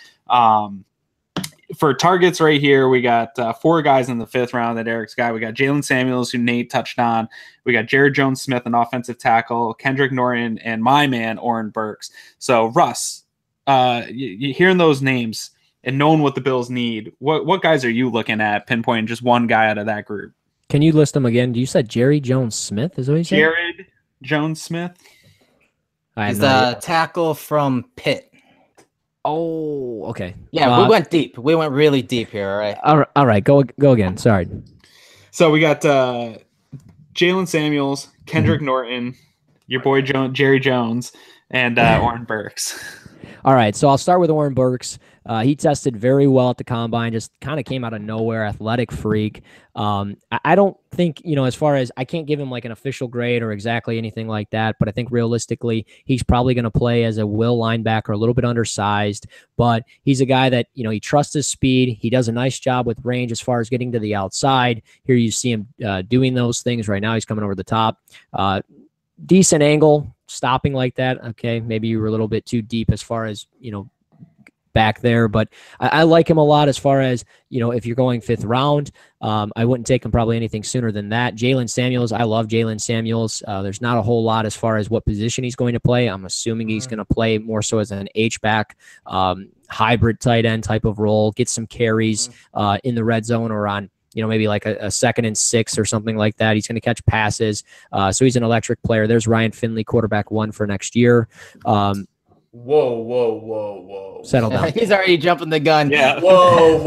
For targets right here, we got 4 guys in the 5th round that Erik's got. We got Jalen Samuels, who Nate touched on. We got Jared Jones-Smith, an offensive tackle, Kendrick Norton, and my man, Oren Burks. So, Russ, you hearing those names and knowing what the Bills need, what guys are you looking at pinpointing just one guy out of that group? Can you list them again? You said Jerry Jones-Smith, is what you said? Jared Jones-Smith. He's a tackle from Pitt. Oh, okay. Yeah, we went deep. We went really deep here, all right? All right, go again. Sorry. So we got Jalen Samuels, Kendrick Norton, your boy Jerry Jones, and Oren Burks. All right, so I'll start with Oren Burks. He tested very well at the combine, just kind of came out of nowhere, athletic freak. I don't think, as far as I can't give him like an official grade or exactly anything like that, but I think realistically, he's probably going to play as a will linebacker, a little bit undersized, but he's a guy that, he trusts his speed. He does a nice job with range as far as getting to the outside. Here you see him doing those things right now. He's coming over the top. Decent angle, stopping like that. Okay, maybe you were a little bit too deep as far as, back there, but I like him a lot as far as, if you're going 5th round, I wouldn't take him probably anything sooner than that. Jalen Samuels, I love Jalen Samuels. There's not a whole lot as far as what position he's going to play. I'm assuming he's going to play more so as an H-back, hybrid tight end type of role, get some carries in the red zone or on, maybe like a 2nd and 6 or something like that. He's going to catch passes. So he's an electric player. There's Ryan Finley, quarterback 1 for next year. Whoa. Settle down. He's already jumping the gun. Yeah. Whoa.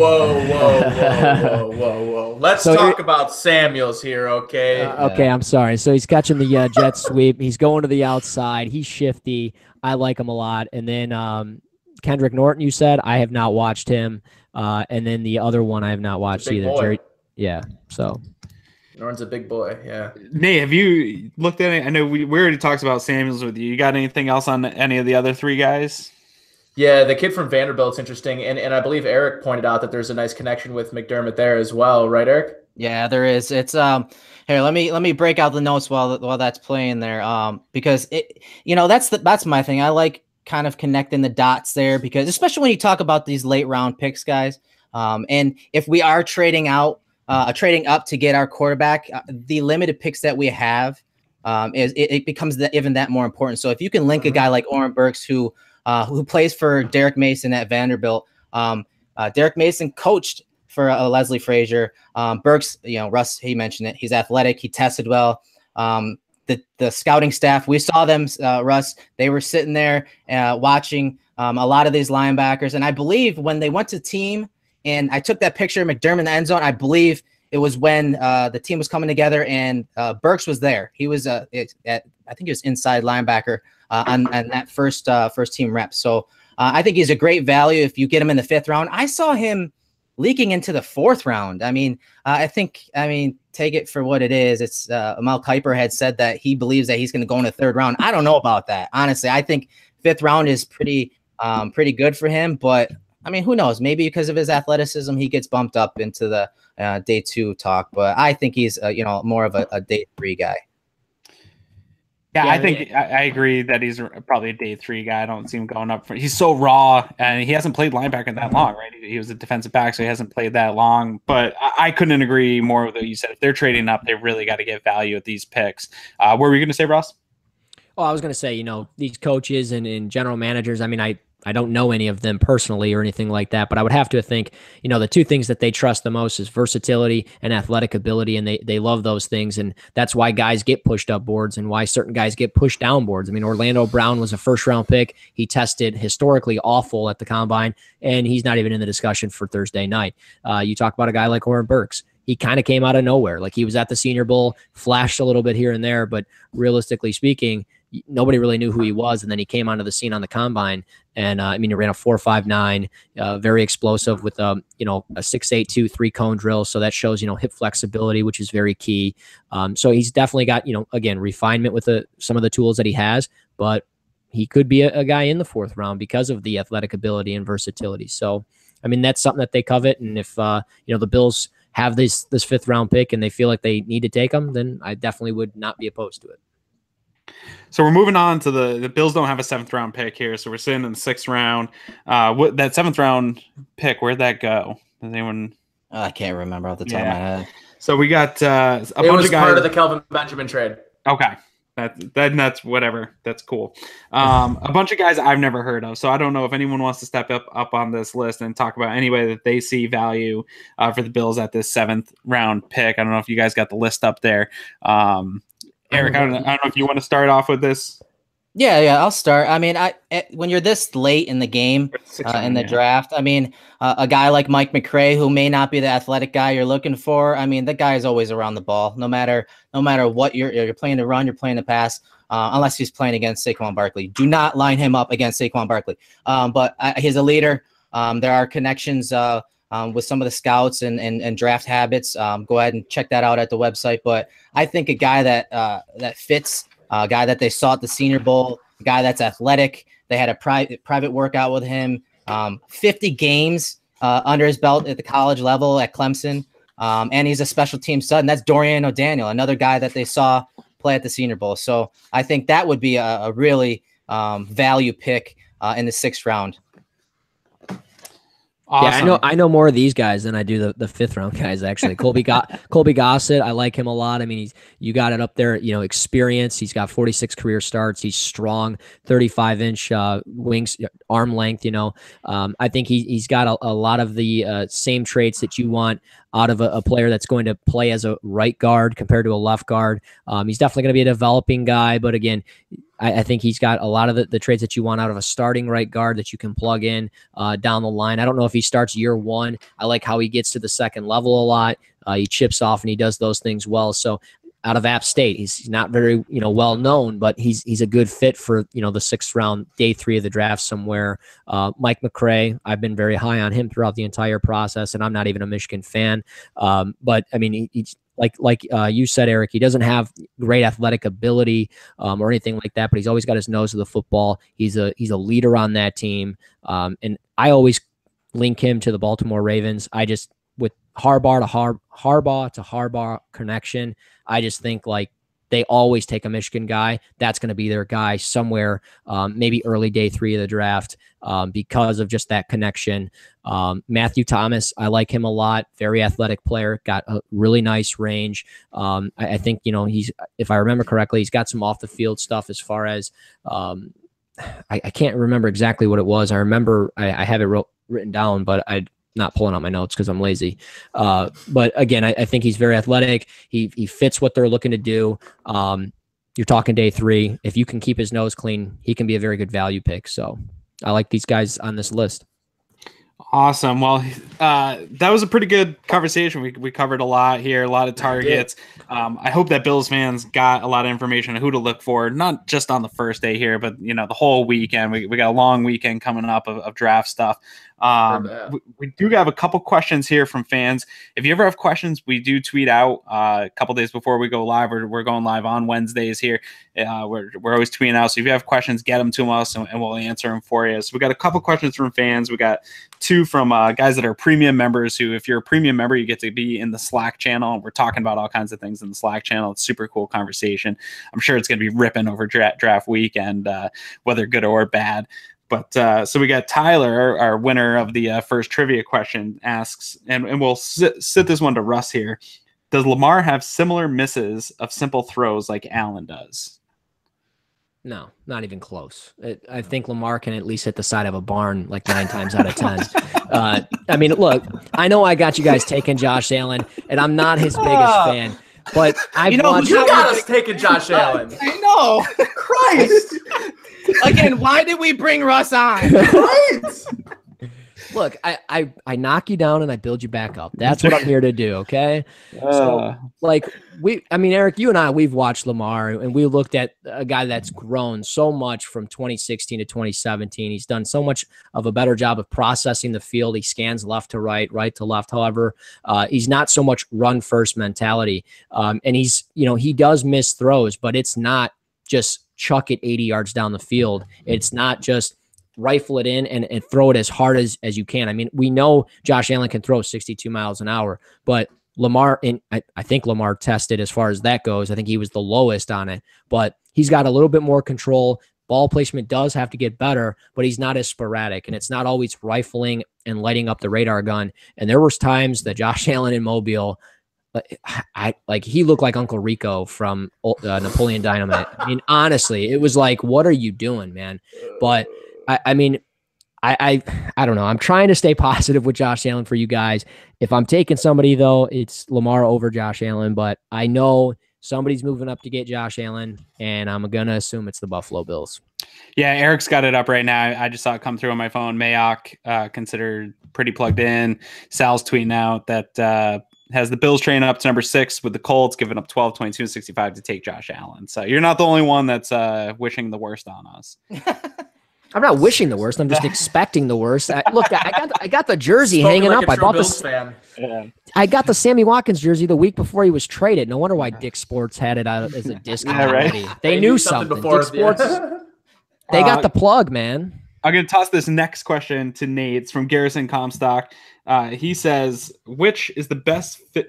Let's talk about Samuels here, okay? Okay, I'm sorry. So he's catching the jet sweep. He's going to the outside. He's shifty. I like him a lot. And then Kendrick Norton, you said, I have not watched him. And then the other one I have not watched either. Jerry, so. Norton's a big boy, yeah. Nate, have you looked at it? I know we already talked about Samuels with you. You got anything else on any of the other 3 guys? Yeah, the kid from Vanderbilt's interesting, and I believe Erik pointed out that there's a nice connection with McDermott there as well, right, Erik? Yeah, there is. It's here. Let me break out the notes while that's playing there. Because it, that's my thing. I like kind of connecting the dots there because especially when you talk about these late round picks, guys. And if we are trading up to get our quarterback, the limited picks that we have, it becomes even that more important. So if you can link a guy like Oren Burks who plays for Derek Mason at Vanderbilt, Derek Mason coached for Leslie Frazier. Burks, Russ, he mentioned it. He's athletic. He tested well. The scouting staff, we saw them, Russ, they were sitting there watching a lot of these linebackers. And I believe when they went to team, and I took that picture of McDermott in the end zone. I believe it was when the team was coming together and Burks was there. He was I think he was inside linebacker on that first team rep. So I think he's a great value if you get him in the 5th round. I saw him leaking into the 4th round. Take it for what it is. It's Mel Kiper had said that he believes that he's going to go in the 3rd round. I don't know about that. Honestly, I think 5th round is pretty good for him, but who knows? Maybe because of his athleticism, he gets bumped up into the day 2 talk. But I think he's, more of a day 3 guy. Yeah, I think I agree that he's probably a day 3 guy. I don't see him going up. He's so raw, and he hasn't played linebacker that long, right? He was a defensive back, so he hasn't played that long. But I couldn't agree more with what you said. If they're trading up, they really got to get value at these picks. What were you going to say, Ross? Oh, I was going to say, these coaches and general managers, I don't know any of them personally or anything like that, but I would have to think, the 2 things that they trust the most is versatility and athletic ability, and they love those things, and that's why guys get pushed up boards and why certain guys get pushed down boards. Orlando Brown was a 1st-round pick. He tested historically awful at the combine, and he's not even in the discussion for Thursday night. You talk about a guy like Oren Burks. He kind of came out of nowhere. Like he was at the Senior Bowl, flashed a little bit here and there, but realistically speaking, nobody really knew who he was. And then he came onto the scene on the combine. And he ran a 4.59, very explosive with a 6.82 3-cone drill. So that shows, hip flexibility, which is very key. So he's definitely got, again, refinement with some of the tools that he has, but he could be a guy in the 4th round because of the athletic ability and versatility. So, that's something that they covet. And if, the Bills have this 5th round pick and they feel like they need to take him, then I definitely would not be opposed to it. So we're moving on to the Bills don't have a 7th round pick here. So we're sitting in the 6th round. That 7th round pick, where'd that go? Does anyone? I can't remember off the top of my head. So we got a bunch of guys. It was part of the Kelvin Benjamin trade. Okay. That's whatever. That's cool. A bunch of guys I've never heard of. So I don't know if anyone wants to step up on this list and talk about any way that they see value for the Bills at this 7th round pick. I don't know if you guys got the list up there. Erik, I don't know if you want to start off with this. Yeah, I'll start. When you're this late in the game, in the draft, a guy like Mike McCray, who may not be the athletic guy you're looking for, the guy is always around the ball, no matter what you're playing to run, you're playing to pass, unless he's playing against Saquon Barkley. Do not line him up against Saquon Barkley. But he's a leader. There are connections with some of the scouts and draft habits. Go ahead and check that out at the website. But I think a guy that fits. A guy that they saw at the Senior Bowl, a guy that's athletic. They had a private workout with him, 50 games under his belt at the college level at Clemson, and he's a special team stud, and that's Dorian O'Daniel, another guy that they saw play at the Senior Bowl. So I think that would be a really value pick in the 6th round. Awesome. Yeah, I know more of these guys than I do the 5th round guys. Actually, Colby Gossett, I like him a lot. You got it up there. Experience. He's got 46 career starts. He's strong, 35-inch wings, arm length. I think he's got a lot of the same traits that you want out of a player that's going to play as a right guard compared to a left guard. He's definitely going to be a developing guy, but again, I think he's got a lot of the traits that you want out of a starting right guard that you can plug in down the line. I don't know if he starts year 1. I like how he gets to the 2nd level a lot. He chips off and he does those things well. So out of App State, he's not very well known, but he's a good fit for the 6th round, day 3 of the draft somewhere. Mike McCray, I've been very high on him throughout the entire process, and I'm not even a Michigan fan. But he's like you said, Erik, he doesn't have great athletic ability or anything like that, but he's always got his nose to the football. He's a leader on that team, and I always link him to the Baltimore Ravens. With Harbaugh to Harbaugh connection, I just think like they always take a Michigan guy. That's going to be their guy somewhere, maybe early day 3 of the draft, because of just that connection. Matthew Thomas, I like him a lot. Very athletic player, got a really nice range. I think, he's, if I remember correctly, he's got some off the field stuff as far as, I can't remember exactly what it was. I remember I have it written down, but I'm not pulling out my notes because I'm lazy. But again, I think he's very athletic. He fits what they're looking to do. You're talking day 3. If you can keep his nose clean, he can be a very good value pick. So I like these guys on this list. Awesome. Well, that was a pretty good conversation. We covered a lot here, a lot of targets. I hope that Bills fans got a lot of information on who to look for, not just on the first day here, but the whole weekend. We got a long weekend coming up of draft stuff. We do have a couple questions here from fans. If you ever have questions, we do tweet out a couple days before we go live. We're going live on Wednesdays here. We're always tweeting out. So if you have questions, get them to us and we'll answer them for you. So we got a couple questions from fans. We got 2 from guys that are premium members who, if you're a premium member, you get to be in the Slack channel. And we're talking about all kinds of things in the Slack channel. It's super cool conversation. I'm sure it's going to be ripping over draft weekend, whether good or bad. But so we got Tyler, our winner of the first trivia question, asks, and we'll sit this one to Russ here. Does Lamar have similar misses of simple throws like Allen does? No, not even close. I think Lamar can at least hit the side of a barn like 9 times out of 10. Look, I know I got you guys taking Josh Allen, and I'm not his biggest fan. But you got us taking Josh Allen. I know. Christ. Again, why did we bring Russ on? Right. Look, I knock you down and I build you back up. That's what I'm here to do. Okay. So like Erik, you and I, we've watched Lamar and we looked at a guy that's grown so much from 2016 to 2017. He's done so much of a better job of processing the field. He scans left to right, right to left. However, he's not so much run first mentality. And he's, he does miss throws, but it's not just chuck it 80 yards down the field. It's not just rifle it in and throw it as hard as you can. I mean, we know Josh Allen can throw 62 miles an hour, but Lamar, and I think Lamar tested as far as that goes. I think he was the lowest on it, but he's got a little bit more control. Ball placement does have to get better, but he's not as sporadic, and it's not always rifling and lighting up the radar gun. And there was times that Josh Allen in Mobile, he looked like Uncle Rico from Napoleon Dynamite. I mean, honestly, it was like, what are you doing, man? But I don't know. I'm trying to stay positive with Josh Allen for you guys. If I'm taking somebody, though, it's Lamar over Josh Allen. But I know somebody's moving up to get Josh Allen, and I'm going to assume it's the Buffalo Bills. Yeah, Eric's got it up right now. I just saw it come through on my phone. Mayock considered pretty plugged in. Sal's tweeting out that has the Bills train up to number 6 with the Colts, giving up 12, 22, and 65 to take Josh Allen. So you're not the only one that's wishing the worst on us. I'm not wishing the worst. I'm just expecting the worst. Look, I got the jersey hanging up. I bought this. I got the Sammy Watkins jersey the week before he was traded. No wonder why Dick Sports had it out as a discount already. They knew something before. Dick Sports, they got the plug, man. I'm going to toss this next question to Nate. It's from Garrison Comstock. He says, which is the best fit?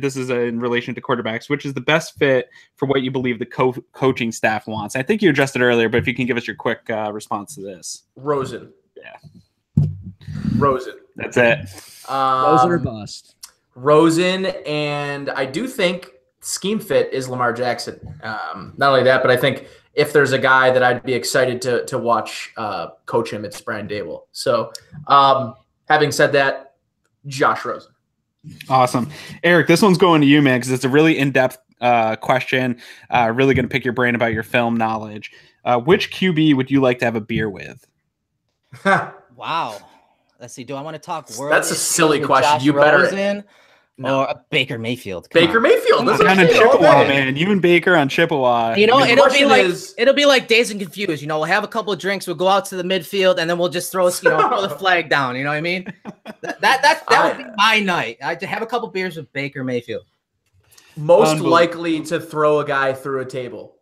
This is in relation to quarterbacks. Which is the best fit for what you believe the coaching staff wants? I think you addressed it earlier, but if you can give us your quick response to this. Rosen. Yeah. Rosen. That's it. Rosen or bust. Rosen, and I do think scheme fit is Lamar Jackson. Not only that, but I think if there's a guy that I'd be excited to watch coach him, it's Brian Dable. So having said that, Josh Rosen. Awesome. Erik, this one's going to you, man, because it's a really in-depth question. Really going to pick your brain about your film knowledge. Which QB would you like to have a beer with? Wow. Let's see. Do I want to talk world? That's a silly question. Josh You better. Rosen or Baker Mayfield? Baker Mayfield. That's on Chippewa, man. You and Baker on Chippewa. It'll be like Dazed and Confused. We'll have a couple of drinks. We'll go out to the midfield, and then we'll just throw the flag down. You know what I mean? That would be my night. I'd have a couple beers with Baker Mayfield. Most likely to throw a guy through a table.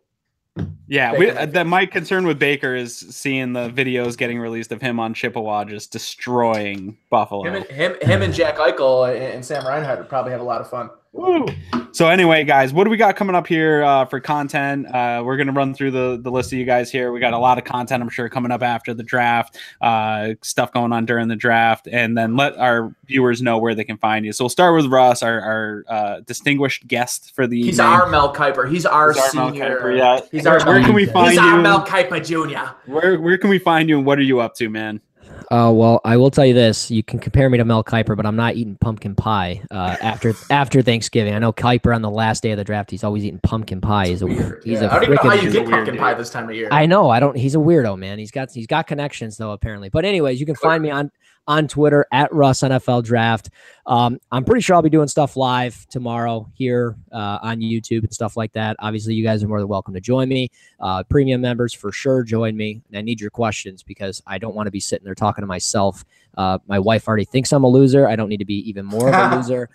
Yeah, my concern with Baker is seeing the videos getting released of him on Chippewa just destroying Buffalo. Him and Jack Eichel and Sam Reinhart would probably have a lot of fun. Woo. So anyway, guys, what do we got coming up here for content? We're going to run through the list of you guys here. We got a lot of content, I'm sure, coming up after the draft, stuff going on during the draft, and then let our viewers know where they can find you. So we'll start with Russ, our distinguished guest for the evening. He's our Mel Kiper. He's our senior. Kiper, yeah. He's our where can we find you? He's our Mel Kiper Jr. Where can we find you, and what are you up to, man? Well, I will tell you this. You can compare me to Mel Kiper, but I'm not eating pumpkin pie after Thanksgiving. I know Kiper on the last day of the draft, he's always eating pumpkin pie. He's a weird. I don't even know how you get pumpkin pie this time of year. I know. I don't. He's a weirdo, man. He's got connections though, apparently. But anyways, you can find me on Twitter at Russ NFL Draft. I'm pretty sure I'll be doing stuff live tomorrow here on YouTube and stuff like that. Obviously, you guys are more than welcome to join me. Premium members, for sure, join me. And I need your questions because I don't want to be sitting there talking to myself. My wife already thinks I'm a loser. I don't need to be even more of a loser.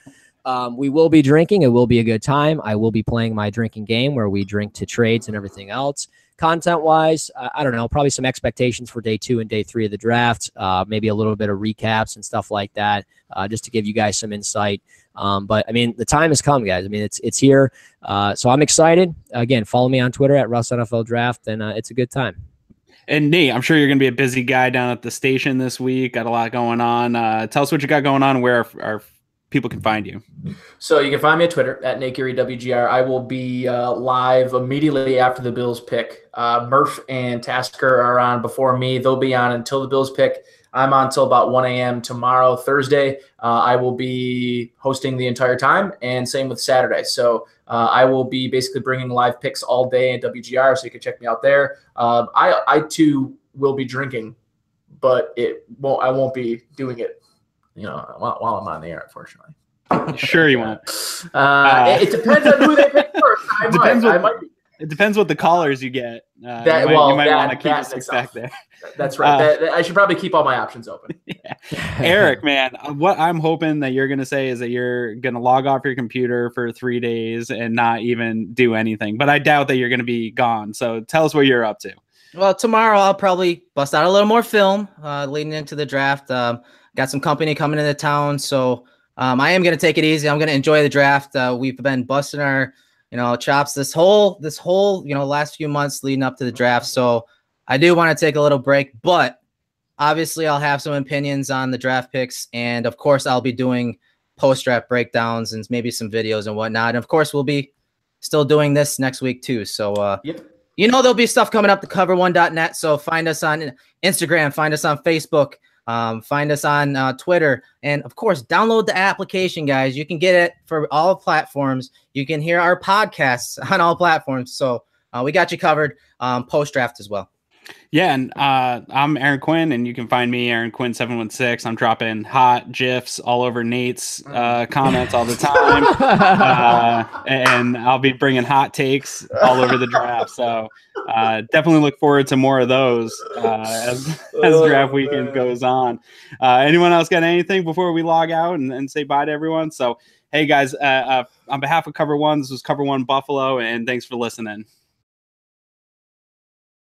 We will be drinking. It will be a good time. I will be playing my drinking game where we drink to trades and everything else. Content-wise, I don't know, probably some expectations for day 2 and day 3 of the draft, maybe a little bit of recaps and stuff like that, just to give you guys some insight. But, I mean, the time has come, guys. I mean, it's here. So I'm excited. Again, follow me on Twitter at Russ NFL Draft, and it's a good time. And Nate, I'm sure you're going to be a busy guy down at the station this week. Got a lot going on. Tell us what you got going on and where our people can find you. So you can find me on Twitter at NateGaryWGR. I will be live immediately after the Bills pick. Murph and Tasker are on before me. They'll be on until the Bills pick. I'm on until about 1 a.m. tomorrow, Thursday. I will be hosting the entire time, and same with Saturday. So I will be basically bringing live picks all day at WGR, so you can check me out there. I too will be drinking but I won't be doing it, while I'm on the air, unfortunately. Sure you won't. It depends on who they pick first. I might be. It depends what the callers you get. You might want to keep a stick back there. That's right. I should probably keep all my options open. Yeah. Eric, man, what I'm hoping that you're going to say is that you're going to log off your computer for 3 days and not even do anything. But I doubt that you're going to be gone. So tell us what you're up to. Well, tomorrow I'll probably bust out a little more film leading into the draft. Got some company coming into town, so I am going to take it easy. I'm going to enjoy the draft. We've been busting our chops this whole last few months leading up to the draft. So I do want to take a little break, but obviously I'll have some opinions on the draft picks. And of course I'll be doing post-draft breakdowns and maybe some videos and whatnot. And of course we'll be still doing this next week too. So, there'll be stuff coming up to cover1.net. So find us on Instagram, find us on Facebook, find us on Twitter, and of course download the application, guys. You can get it for all platforms. You can hear our podcasts on all platforms. So we got you covered post draft as well. Yeah, and I'm Aaron Quinn, and you can find me Aaron Quinn 716. I'm dropping hot gifs all over Nate's comments all the time, and I'll be bringing hot takes all over the draft. So definitely look forward to more of those as draft weekend goes on. Anyone else got anything before we log out and say bye to everyone? So hey guys, on behalf of Cover One, this was Cover One Buffalo, and thanks for listening.